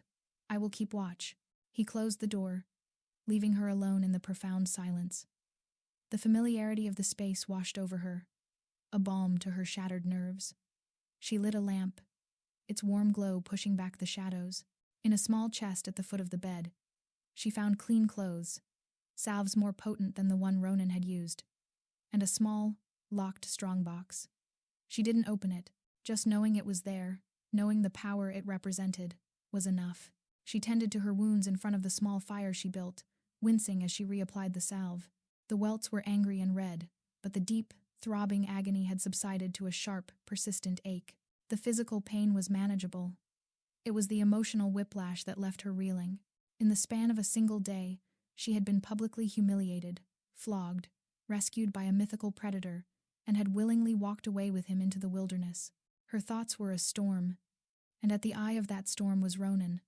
I will keep watch. He closed the door, leaving her alone in the profound silence. The familiarity of the space washed over her, a balm to her shattered nerves. She lit a lamp, its warm glow pushing back the shadows. In a small chest at the foot of the bed, she found clean clothes, salves more potent than the one Ronan had used, and a small, locked strongbox. She didn't open it, just knowing it was there, knowing the power it represented, was enough. She tended to her wounds in front of the small fire she built, wincing as she reapplied the salve. The welts were angry and red, but the deep, throbbing agony had subsided to a sharp, persistent ache. The physical pain was manageable. It was the emotional whiplash that left her reeling. In the span of a single day, she had been publicly humiliated, flogged, rescued by a mythical predator, and had willingly walked away with him into the wilderness. Her thoughts were a storm, and at the eye of that storm was Ronan.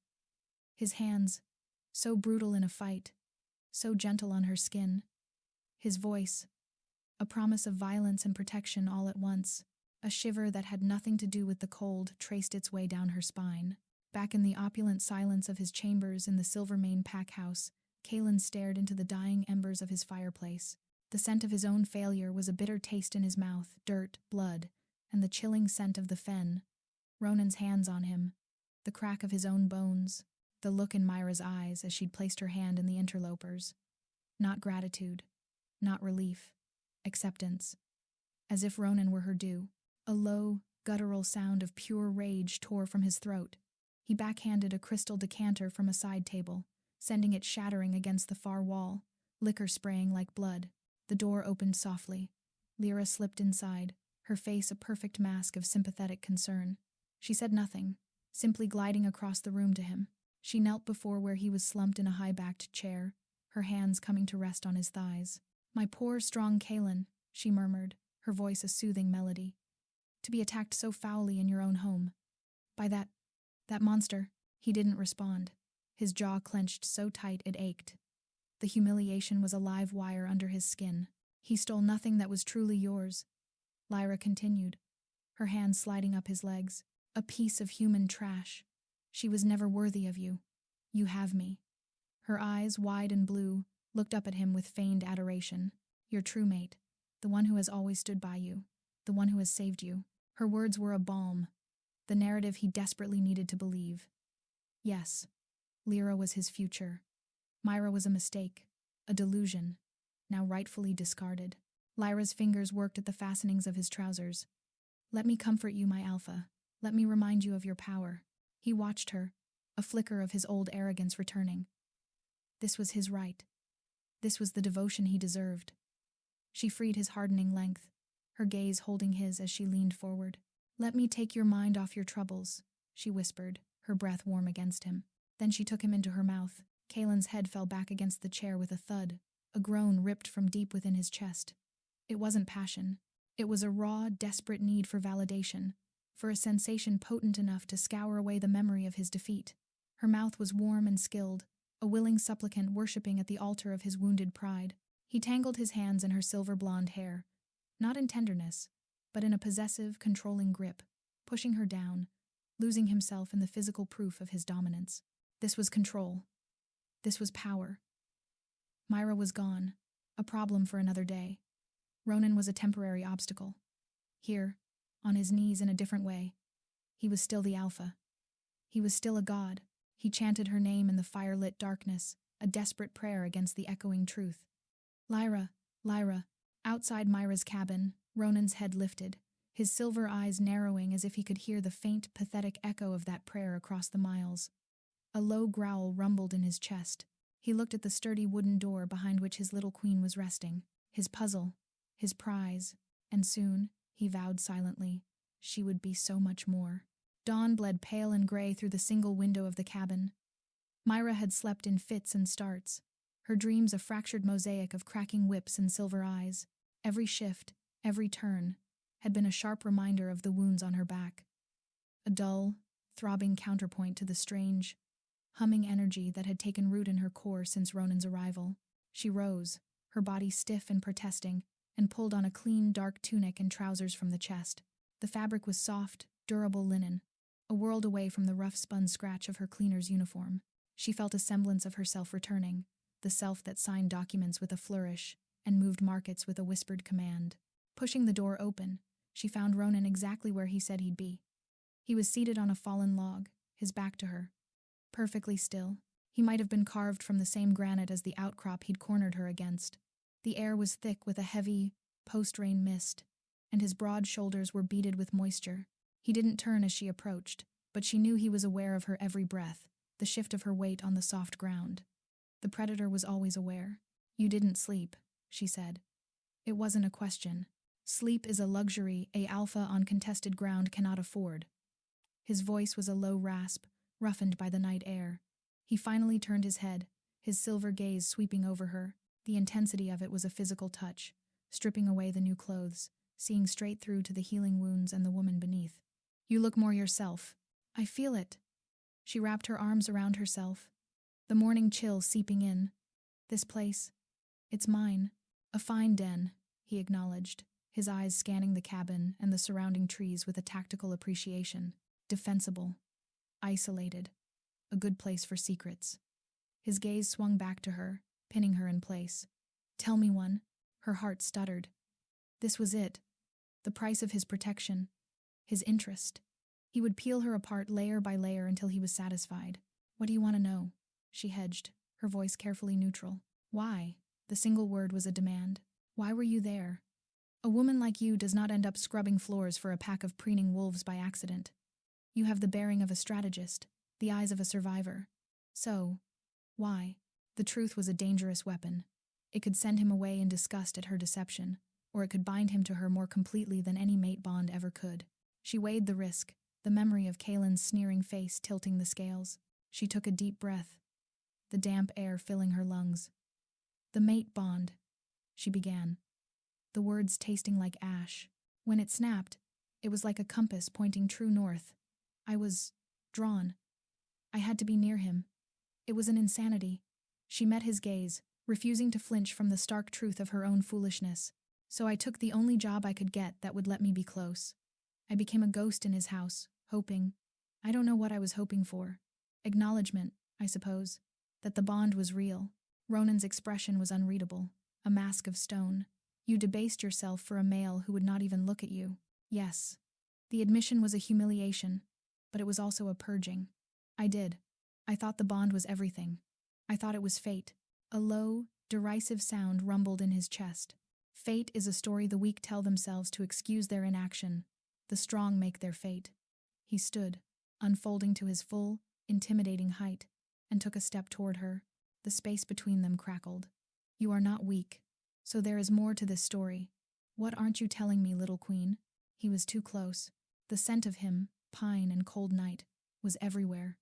His hands, so brutal in a fight, so gentle on her skin. His voice, a promise of violence and protection all at once. A shiver that had nothing to do with the cold traced its way down her spine. Back in the opulent silence of his chambers in the Silvermane pack house, Kaelen stared into the dying embers of his fireplace. The scent of his own failure was a bitter taste in his mouth, dirt, blood, and the chilling scent of the fen. Ronan's hands on him, the crack of his own bones, the look in Myra's eyes as she'd placed her hand in the interloper's. Not gratitude, not relief, acceptance. As if Ronan were her due. A low, guttural sound of pure rage tore from his throat. He backhanded a crystal decanter from a side table, sending it shattering against the far wall, liquor spraying like blood. The door opened softly. Lyra slipped inside, her face a perfect mask of sympathetic concern. She said nothing, simply gliding across the room to him. She knelt before where he was slumped in a high-backed chair, her hands coming to rest on his thighs. "My poor, strong Kaelen," she murmured, her voice a soothing melody. "To be attacked so foully in your own home. By that monster." He didn't respond, his jaw clenched so tight it ached. The humiliation was a live wire under his skin. "He stole nothing that was truly yours," Lyra continued, her hands sliding up his legs. "A piece of human trash. She was never worthy of you. You have me." Her eyes, wide and blue, looked up at him with feigned adoration. "Your true mate, the one who has always stood by you, the one who has saved you." Her words were a balm, the narrative he desperately needed to believe. Yes, Lyra was his future. Myra was a mistake, a delusion, now rightfully discarded. Lyra's fingers worked at the fastenings of his trousers. "Let me comfort you, my alpha. Let me remind you of your power." He watched her, a flicker of his old arrogance returning. This was his right. This was the devotion he deserved. She freed his hardening length, her gaze holding his as she leaned forward. "Let me take your mind off your troubles," she whispered, her breath warm against him. Then she took him into her mouth. Kaelen's head fell back against the chair with a thud, a groan ripped from deep within his chest. It wasn't passion. It was a raw, desperate need for validation, for a sensation potent enough to scour away the memory of his defeat. Her mouth was warm and skilled, a willing supplicant worshipping at the altar of his wounded pride. He tangled his hands in her silver blonde hair, not in tenderness, but in a possessive, controlling grip, pushing her down, losing himself in the physical proof of his dominance. This was control. This was power. Myra was gone, a problem for another day. Ronan was a temporary obstacle. Here, on his knees in a different way, he was still the alpha. He was still a god. He chanted her name in the fire-lit darkness, a desperate prayer against the echoing truth. "Lyra, Lyra." Outside Myra's cabin, Ronan's head lifted, his silver eyes narrowing as if he could hear the faint, pathetic echo of that prayer across the miles. A low growl rumbled in his chest. He looked at the sturdy wooden door behind which his little queen was resting, his puzzle, his prize, and soon, he vowed silently, she would be so much more. Dawn bled pale and gray through the single window of the cabin. Myra had slept in fits and starts, her dreams a fractured mosaic of cracking whips and silver eyes. Every shift, every turn, had been a sharp reminder of the wounds on her back. A dull, throbbing counterpoint to the strange, humming energy that had taken root in her core since Ronan's arrival. She rose, her body stiff and protesting, and pulled on a clean, dark tunic and trousers from the chest. The fabric was soft, durable linen, a world away from the rough spun scratch of her cleaner's uniform. She felt a semblance of herself returning, the self that signed documents with a flourish and moved markets with a whispered command. Pushing the door open, she found Ronan exactly where he said he'd be. He was seated on a fallen log, his back to her. Perfectly still. He might have been carved from the same granite as the outcrop he'd cornered her against. The air was thick with a heavy, post-rain mist, and his broad shoulders were beaded with moisture. He didn't turn as she approached, but she knew he was aware of her every breath, the shift of her weight on the soft ground. The predator was always aware. "You didn't sleep," she said. It wasn't a question. Sleep is a luxury a alpha on contested ground cannot afford. His voice was a low rasp, roughened by the night air. He finally turned his head, his silver gaze sweeping over her. The intensity of it was a physical touch, stripping away the new clothes, seeing straight through to the healing wounds and the woman beneath. "You look more yourself." "I feel it." She wrapped her arms around herself, the morning chill seeping in. "This place, it's mine." "A fine den," he acknowledged, his eyes scanning the cabin and the surrounding trees with a tactical appreciation. Defensible. Isolated. A good place for secrets. His gaze swung back to her, pinning her in place. "Tell me one." Her heart stuttered. This was it. The price of his protection. His interest. He would peel her apart layer by layer until he was satisfied. "What do you want to know?" She hedged, her voice carefully neutral. "Why?" The single word was a demand. "Why were you there?" "A woman like you does not end up scrubbing floors for a pack of preening wolves by accident. You have the bearing of a strategist, the eyes of a survivor. So, why?" The truth was a dangerous weapon. It could send him away in disgust at her deception, or it could bind him to her more completely than any mate bond ever could. She weighed the risk, the memory of Kaelen's sneering face tilting the scales. She took a deep breath, the damp air filling her lungs. "The mate bond," she began, the words tasting like ash. When it snapped, it was like a compass pointing true north. I was drawn. I had to be near him. It was an insanity. She met his gaze, refusing to flinch from the stark truth of her own foolishness. So I took the only job I could get that would let me be close. I became a ghost in his house, hoping. I don't know what I was hoping for. Acknowledgement, I suppose, that the bond was real. Ronan's expression was unreadable, a mask of stone. "You debased yourself for a male who would not even look at you." Yes. The admission was a humiliation, but it was also a purging. "I did. I thought the bond was everything. I thought it was fate." A low, derisive sound rumbled in his chest. Fate is a story the weak tell themselves to excuse their inaction. The strong make their fate. He stood, unfolding to his full, intimidating height, and took a step toward her. The space between them crackled. "You are not weak. So there is more to this story. What aren't you telling me, little queen?" He was too close. The scent of him, pine and cold night, was everywhere.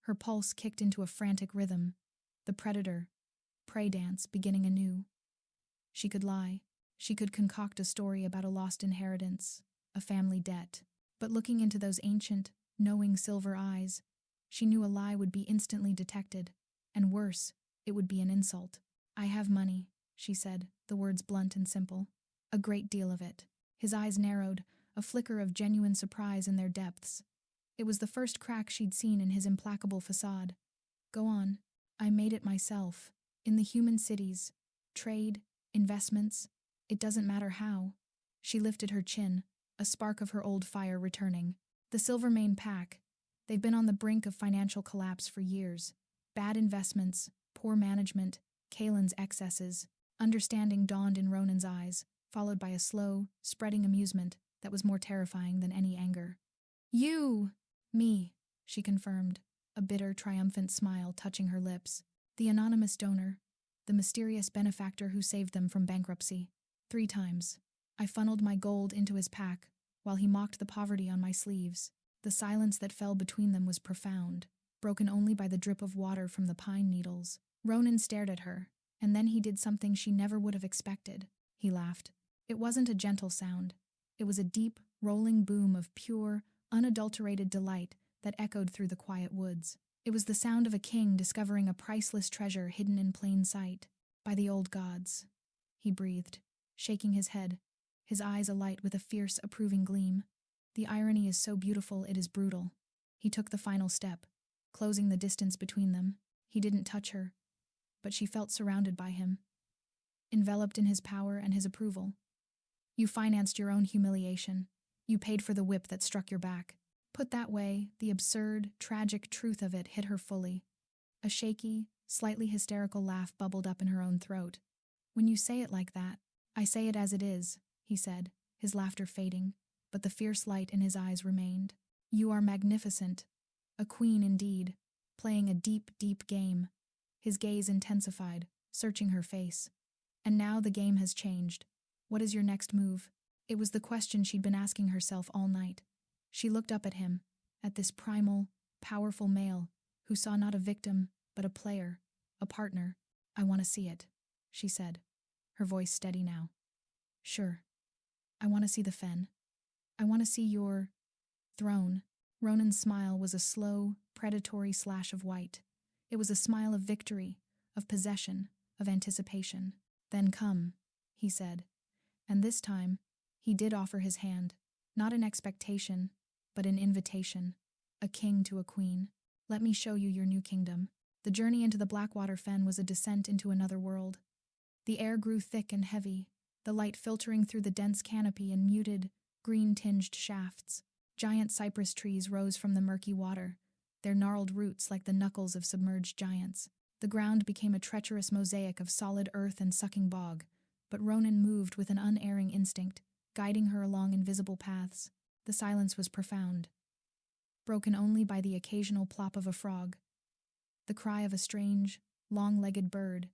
Her pulse kicked into a frantic rhythm. The predator, prey dance beginning anew. She could lie. She could concoct a story about a lost inheritance, a family debt. But looking into those ancient, knowing silver eyes, she knew a lie would be instantly detected, and worse, it would be an insult. "I have money," she said, the words blunt and simple. "A great deal of it." His eyes narrowed, a flicker of genuine surprise in their depths. It was the first crack she'd seen in his implacable facade. "Go on." "I made it myself. In the human cities. Trade, investments. It doesn't matter how." She lifted her chin, a spark of her old fire returning. "The Silvermane pack. They've been on the brink of financial collapse for years. Bad investments, poor management, Kaelen's excesses." Understanding dawned in Ronan's eyes, followed by a slow, spreading amusement that was more terrifying than any anger. "You!" "Me," she confirmed, a bitter, triumphant smile touching her lips. "The anonymous donor. The mysterious benefactor who saved them from bankruptcy. 3 times. I funneled my gold into his pack, while he mocked the poverty on my sleeves." The silence that fell between them was profound, broken only by the drip of water from the pine needles. Ronan stared at her, and then he did something she never would have expected. He laughed. It wasn't a gentle sound. It was a deep, rolling boom of pure, unadulterated delight that echoed through the quiet woods. It was the sound of a king discovering a priceless treasure hidden in plain sight. By the old gods, he breathed, shaking his head, his eyes alight with a fierce, approving gleam. The irony is so beautiful it is brutal. He took the final step, closing the distance between them. He didn't touch her, but she felt surrounded by him, enveloped in his power and his approval. You financed your own humiliation. You paid for the whip that struck your back. Put that way, the absurd, tragic truth of it hit her fully. A shaky, slightly hysterical laugh bubbled up in her own throat. When you say it like that, I say it as it is, he said, his laughter fading, but the fierce light in his eyes remained. You are magnificent. A queen indeed, playing a deep, deep game. His gaze intensified, searching her face. And now the game has changed. What is your next move? It was the question she'd been asking herself all night. She looked up at him, at this primal, powerful male, who saw not a victim, but a player, a partner. I want to see it, she said, her voice steady now. Sure. I want to see the Fen. I want to see your throne. Ronan's smile was a slow, predatory slash of white. It was a smile of victory, of possession, of anticipation. Then come, he said. And this time, he did offer his hand, not an expectation, but an invitation, a king to a queen. Let me show you your new kingdom. The journey into the Blackwater Fen was a descent into another world. The air grew thick and heavy, the light filtering through the dense canopy in muted, green-tinged shafts. Giant cypress trees rose from the murky water, their gnarled roots like the knuckles of submerged giants. The ground became a treacherous mosaic of solid earth and sucking bog, but Ronan moved with an unerring instinct, guiding her along invisible paths. The silence was profound, broken only by the occasional plop of a frog, the cry of a strange, long-legged bird,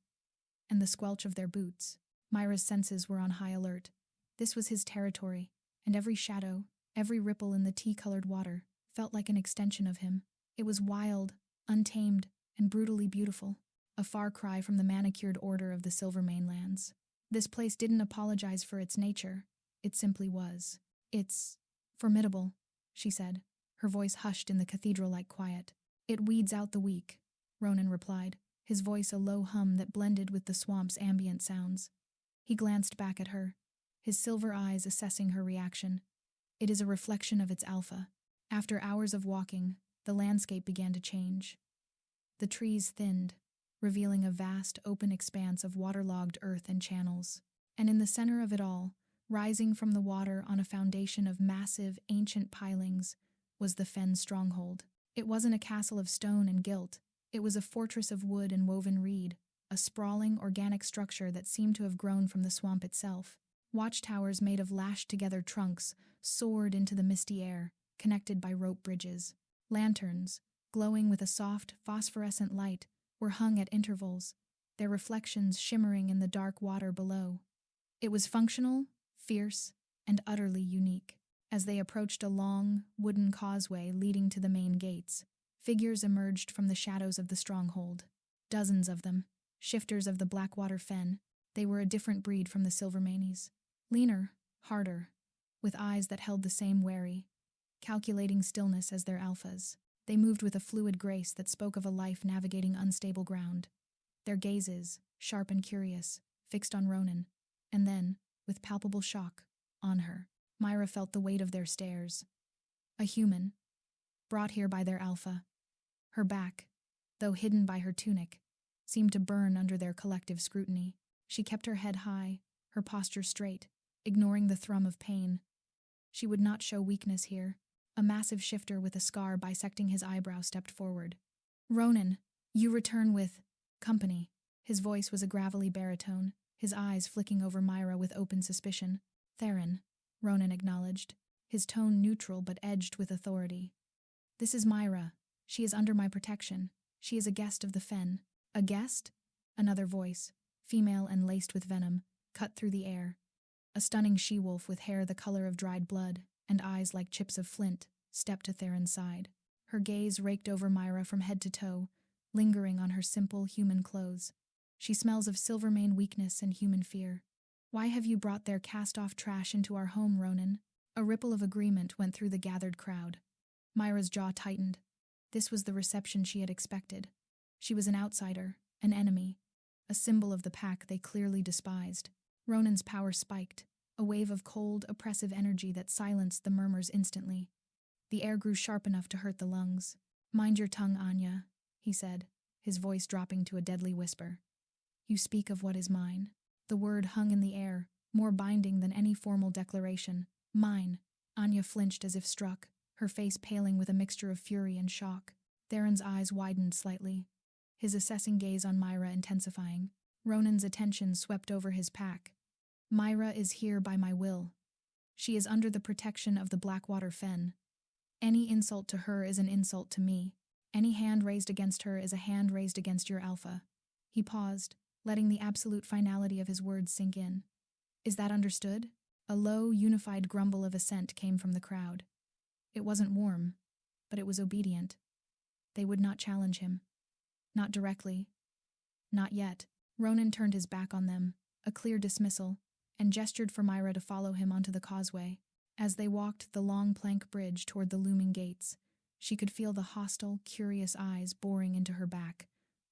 and the squelch of their boots. Myra's senses were on high alert. This was his territory, and every shadow, every ripple in the tea-colored water, felt like an extension of him. It was wild, untamed, and brutally beautiful, a far cry from the manicured order of the Silvermane lands. This place didn't apologize for its nature, it simply was. It's formidable, she said, her voice hushed in the cathedral-like quiet. It weeds out the weak, Ronan replied, his voice a low hum that blended with the swamp's ambient sounds. He glanced back at her, his silver eyes assessing her reaction. It is a reflection of its alpha. After hours of walking, the landscape began to change. The trees thinned, revealing a vast, open expanse of waterlogged earth and channels. And in the center of it all, rising from the water on a foundation of massive, ancient pilings, was the Fen stronghold. It wasn't a castle of stone and gilt. It was a fortress of wood and woven reed, a sprawling, organic structure that seemed to have grown from the swamp itself. Watchtowers made of lashed-together trunks soared into the misty air, connected by rope bridges. Lanterns, glowing with a soft, phosphorescent light, were hung at intervals, their reflections shimmering in the dark water below. It was functional, fierce, and utterly unique. As they approached a long, wooden causeway leading to the main gates, figures emerged from the shadows of the stronghold. Dozens of them, shifters of the Blackwater Fen. They were a different breed from the Silvermanes. Leaner, harder, with eyes that held the same wary, calculating stillness as their alphas. They moved with a fluid grace that spoke of a life navigating unstable ground. Their gazes, sharp and curious, fixed on Ronan, and then, with palpable shock, on her. Myra felt the weight of their stares. A human, brought here by their alpha. Her back, though hidden by her tunic, seemed to burn under their collective scrutiny. She kept her head high, her posture straight, ignoring the thrum of pain. She would not show weakness here. A massive shifter with a scar bisecting his eyebrow stepped forward. Ronan, you return with company. His voice was a gravelly baritone, his eyes flicking over Myra with open suspicion. Theron, Ronan acknowledged, his tone neutral but edged with authority. This is Myra. She is under my protection. She is a guest of the Fen. A guest? Another voice, female and laced with venom, cut through the air. A stunning she-wolf with hair the color of dried blood and eyes like chips of flint stepped to Theron's side. Her gaze raked over Myra from head to toe, lingering on her simple human clothes. She smells of Silvermane weakness and human fear. Why have you brought their cast-off trash into our home, Ronan? A ripple of agreement went through the gathered crowd. Myra's jaw tightened. This was the reception she had expected. She was an outsider, an enemy, a symbol of the pack they clearly despised. Ronan's power spiked, a wave of cold, oppressive energy that silenced the murmurs instantly. The air grew sharp enough to hurt the lungs. "Mind your tongue, Anya," he said, his voice dropping to a deadly whisper. "You speak of what is mine." The word hung in the air, more binding than any formal declaration. "Mine." Anya flinched as if struck, her face paling with a mixture of fury and shock. Theron's eyes widened slightly, his assessing gaze on Myra intensifying. Ronan's attention swept over his pack. "Myra is here by my will. She is under the protection of the Blackwater Fen. Any insult to her is an insult to me. Any hand raised against her is a hand raised against your alpha." He paused, letting the absolute finality of his words sink in. "Is that understood?" A low, unified grumble of assent came from the crowd. It wasn't warm, but it was obedient. They would not challenge him. Not directly. Not yet. Ronan turned his back on them, a clear dismissal, and gestured for Myra to follow him onto the causeway. As they walked the long plank bridge toward the looming gates, she could feel the hostile, curious eyes boring into her back,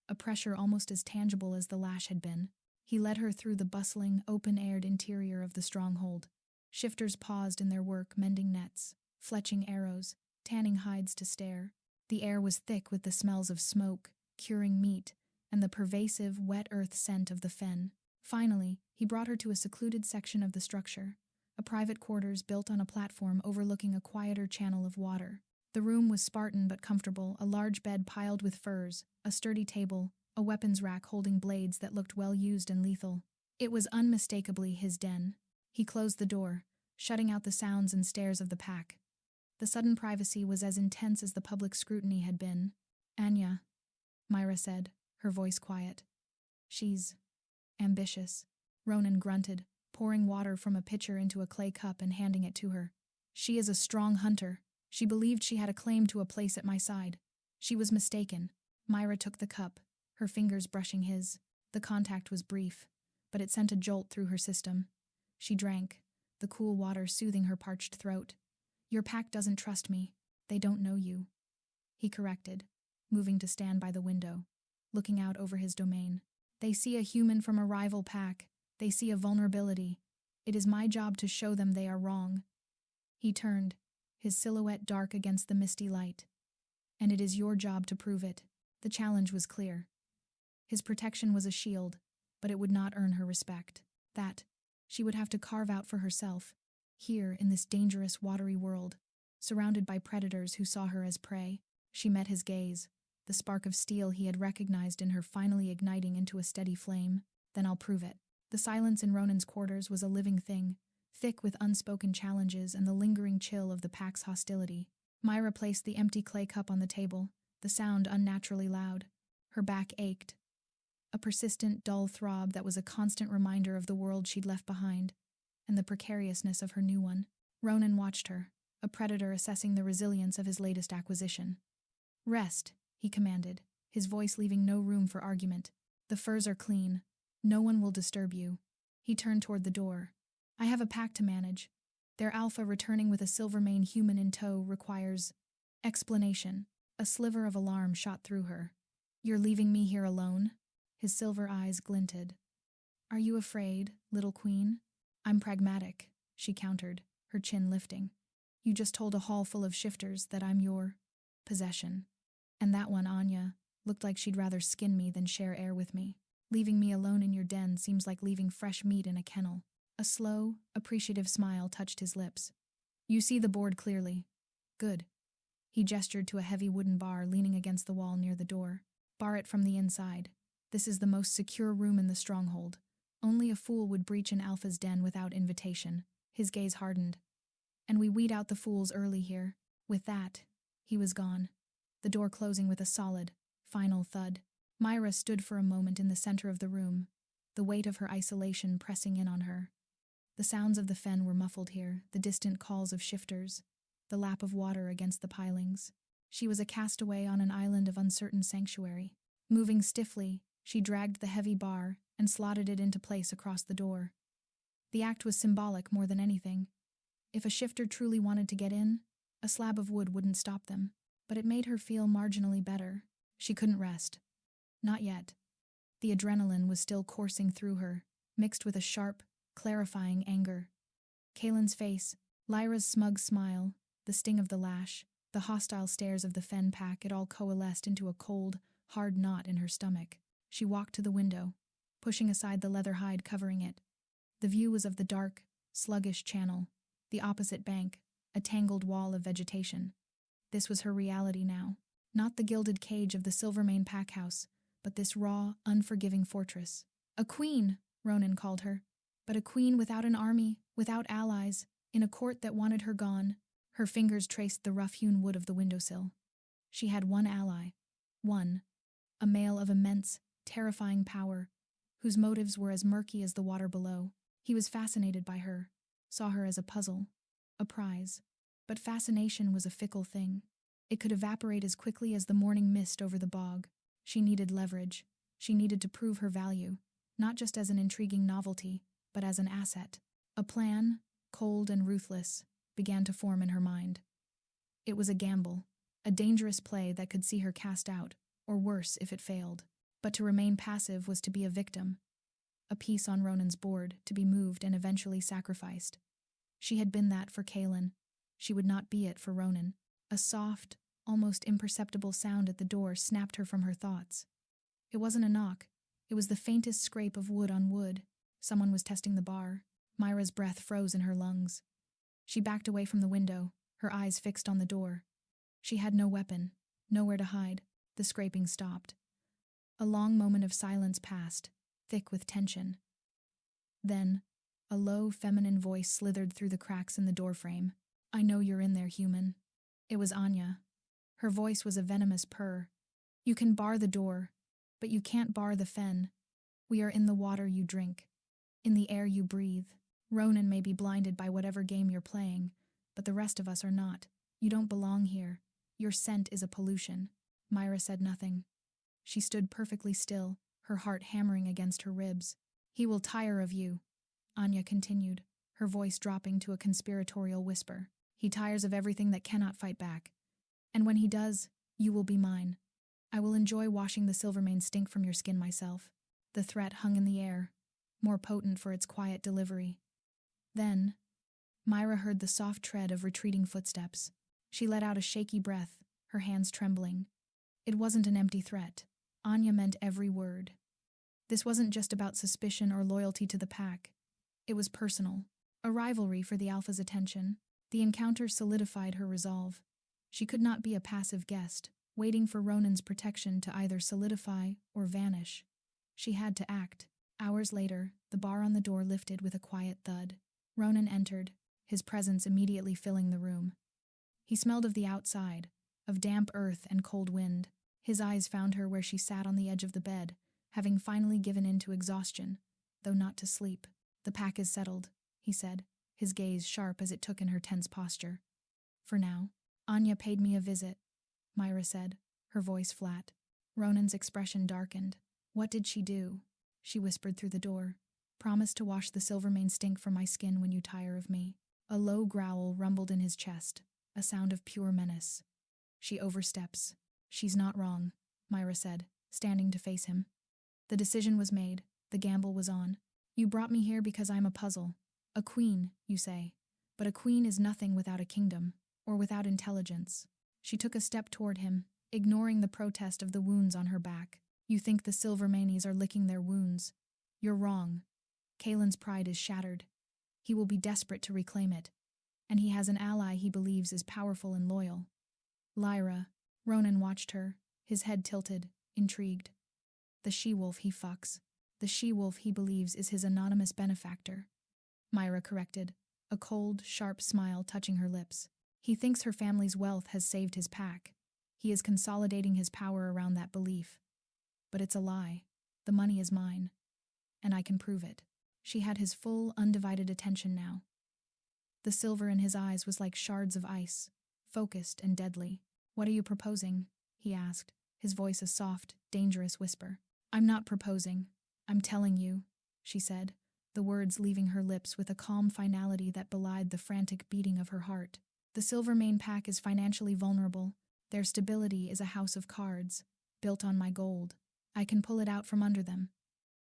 a pressure almost as tangible as the lash had been. He led her through the bustling, open-aired interior of the stronghold. Shifters paused in their work mending nets, fletching arrows, tanning hides to stare. The air was thick with the smells of smoke, curing meat, and the pervasive, wet earth scent of the fen. Finally, he brought her to a secluded section of the structure, a private quarters built on a platform overlooking a quieter channel of water. The room was Spartan but comfortable, a large bed piled with furs, a sturdy table, a weapons rack holding blades that looked well used and lethal. It was unmistakably his den. He closed the door, shutting out the sounds and stares of the pack. The sudden privacy was as intense as the public scrutiny had been. "Anya," Myra said, her voice quiet. "She's ambitious." Ronan grunted, pouring water from a pitcher into a clay cup and handing it to her. "She is a strong hunter. She believed she had a claim to a place at my side. She was mistaken." Myra took the cup, her fingers brushing his. The contact was brief, but it sent a jolt through her system. She drank, the cool water soothing her parched throat. "Your pack doesn't trust me. They don't know you," he corrected, moving to stand by the window, looking out over his domain. "They see a human from a rival pack. They see a vulnerability. It is my job to show them they are wrong." He turned, his silhouette dark against the misty light. "And it is your job to prove it." The challenge was clear. His protection was a shield, but it would not earn her respect. That she would have to carve out for herself, here in this dangerous watery world, surrounded by predators who saw her as prey. She met his gaze, the spark of steel he had recognized in her finally igniting into a steady flame. "Then I'll prove it." The silence in Ronan's quarters was a living thing, thick with unspoken challenges and the lingering chill of the pack's hostility. Myra placed the empty clay cup on the table, the sound unnaturally loud. Her back ached, a persistent, dull throb that was a constant reminder of the world she'd left behind, and the precariousness of her new one. Ronan watched her, a predator assessing the resilience of his latest acquisition. "Rest," he commanded, his voice leaving no room for argument. "The furs are clean. No one will disturb you." He turned toward the door. "I have a pack to manage. Their alpha returning with a Silvermane human in tow requires explanation." A sliver of alarm shot through her. "You're leaving me here alone?" His silver eyes glinted. "Are you afraid, little queen?" "I'm pragmatic," she countered, her chin lifting. "You just told a hall full of shifters that I'm your possession. And that one, Anya, looked like she'd rather skin me than share air with me. Leaving me alone in your den seems like leaving fresh meat in a kennel." A slow, appreciative smile touched his lips. "You see the board clearly. Good." He gestured to a heavy wooden bar leaning against the wall near the door. "Bar it from the inside. This is the most secure room in the stronghold. Only a fool would breach an alpha's den without invitation." His gaze hardened. "And we weed out the fools early here." With that, he was gone, the door closing with a solid, final thud. Myra stood for a moment in the center of the room, the weight of her isolation pressing in on her. The sounds of the fen were muffled here, the distant calls of shifters, the lap of water against the pilings. She was a castaway on an island of uncertain sanctuary. Moving stiffly, she dragged the heavy bar and slotted it into place across the door. The act was symbolic more than anything. If a shifter truly wanted to get in, a slab of wood wouldn't stop them. but it made her feel marginally better. She couldn't rest. Not yet. The adrenaline was still coursing through her, mixed with a sharp, clarifying anger. Kaelen's face, Lyra's smug smile, the sting of the lash, the hostile stares of the Fen pack, it all coalesced into a cold, hard knot in her stomach. She walked to the window, pushing aside the leather hide covering it. The view was of the dark, sluggish channel, the opposite bank, a tangled wall of vegetation. This was her reality now. Not the gilded cage of the Silvermane pack house, but this raw, unforgiving fortress. A queen, Ronan called her, but a queen without an army, without allies, in a court that wanted her gone. Her fingers traced the rough-hewn wood of the windowsill. She had one ally. One. A male of immense, terrifying power, whose motives were as murky as the water below. He was fascinated by her, saw her as a puzzle, a prize. But fascination was a fickle thing. It could evaporate as quickly as the morning mist over the bog. She needed leverage. She needed to prove her value, not just as an intriguing novelty, but as an asset. A plan, cold and ruthless, began to form in her mind. It was a gamble, a dangerous play that could see her cast out, or worse if it failed. But to remain passive was to be a victim, a piece on Ronan's board to be moved and eventually sacrificed. She had been that for Kaelen. She would not be it for Ronan. A soft, almost imperceptible sound at the door snapped her from her thoughts. It wasn't a knock. It was the faintest scrape of wood on wood. Someone was testing the bar. Myra's breath froze in her lungs. She backed away from the window, her eyes fixed on the door. She had no weapon, nowhere to hide. The scraping stopped. A long moment of silence passed, thick with tension. Then, a low, feminine voice slithered through the cracks in the doorframe. "I know you're in there, human." It was Anya. Her voice was a venomous purr. "You can bar the door, but you can't bar the Fen. We are in the water you drink, in the air you breathe. Ronan may be blinded by whatever game you're playing, but the rest of us are not. You don't belong here. Your scent is a pollution." Myra said nothing. She stood perfectly still, her heart hammering against her ribs. "He will tire of you," Anya continued, her voice dropping to a conspiratorial whisper. "He tires of everything that cannot fight back. And when he does, you will be mine. I will enjoy washing the Silvermane stink from your skin myself." The threat hung in the air, more potent for its quiet delivery. Then, Myra heard the soft tread of retreating footsteps. She let out a shaky breath, her hands trembling. It wasn't an empty threat. Anya meant every word. This wasn't just about suspicion or loyalty to the pack. It was personal, a rivalry for the Alpha's attention. The encounter solidified her resolve. She could not be a passive guest, waiting for Ronan's protection to either solidify or vanish. She had to act. Hours later, the bar on the door lifted with a quiet thud. Ronan entered, his presence immediately filling the room. He smelled of the outside, of damp earth and cold wind. His eyes found her where she sat on the edge of the bed, having finally given in to exhaustion, though not to sleep. "The pack is settled," he said, his gaze sharp as it took in her tense posture. "For now." "Anya paid me a visit," Myra said, her voice flat. Ronan's expression darkened. "What did she do?" she whispered through the door. "Promise to wash the Silvermane stink from my skin when you tire of me." A low growl rumbled in his chest, a sound of pure menace. "She oversteps." "She's not wrong," Myra said, standing to face him. The decision was made, the gamble was on. "You brought me here because I'm a puzzle. A queen, you say. But a queen is nothing without a kingdom, or without intelligence." She took a step toward him, ignoring the protest of the wounds on her back. "You think the Silvermanes are licking their wounds. You're wrong. Kaelen's pride is shattered. He will be desperate to reclaim it. And he has an ally he believes is powerful and loyal. Lyra." Ronan watched her, his head tilted, intrigued. "The she-wolf he fucks. The she-wolf he believes is his anonymous benefactor," Myra corrected, a cold, sharp smile touching her lips. "He thinks her family's wealth has saved his pack. He is consolidating his power around that belief. But it's a lie. The money is mine. And I can prove it." She had his full, undivided attention now. The silver in his eyes was like shards of ice, focused and deadly. "What are you proposing?" he asked, his voice a soft, dangerous whisper. "I'm not proposing. I'm telling you," she said, the words leaving her lips with a calm finality that belied the frantic beating of her heart. "The Silvermane pack is financially vulnerable. Their stability is a house of cards, built on my gold. I can pull it out from under them.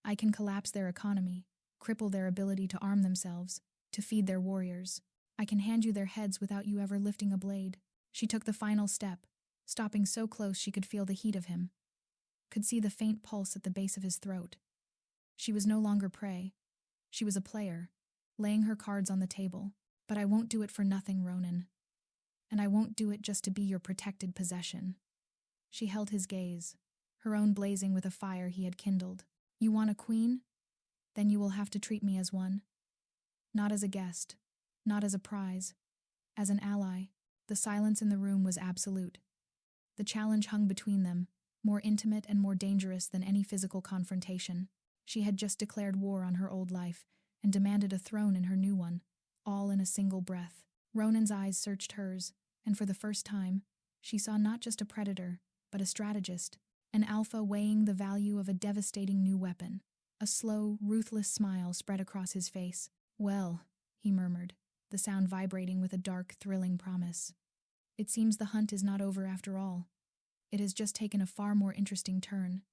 I can collapse their economy, cripple their ability to arm themselves, to feed their warriors. I can hand you their heads without you ever lifting a blade. She took the final step, stopping so close she could feel the heat of him, could see the faint pulse at the base of his throat. She was no longer prey. She was a player, laying her cards on the table. But I won't do it for nothing, Ronan. And I won't do it just to be your protected possession. She held his gaze, her own blazing with a fire he had kindled. You want a queen? Then you will have to treat me as one. Not as a guest, not as a prize, as an ally. The silence in the room was absolute. The challenge hung between them, more intimate and more dangerous than any physical confrontation. She had just declared war on her old life and demanded a throne in her new one, all in a single breath. Ronan's eyes searched hers, and for the first time, she saw not just a predator, but a strategist, an alpha weighing the value of a devastating new weapon. A slow, ruthless smile spread across his face. Well, he murmured, the sound vibrating with a dark, thrilling promise. It seems the hunt is not over after all. It has just taken a far more interesting turn.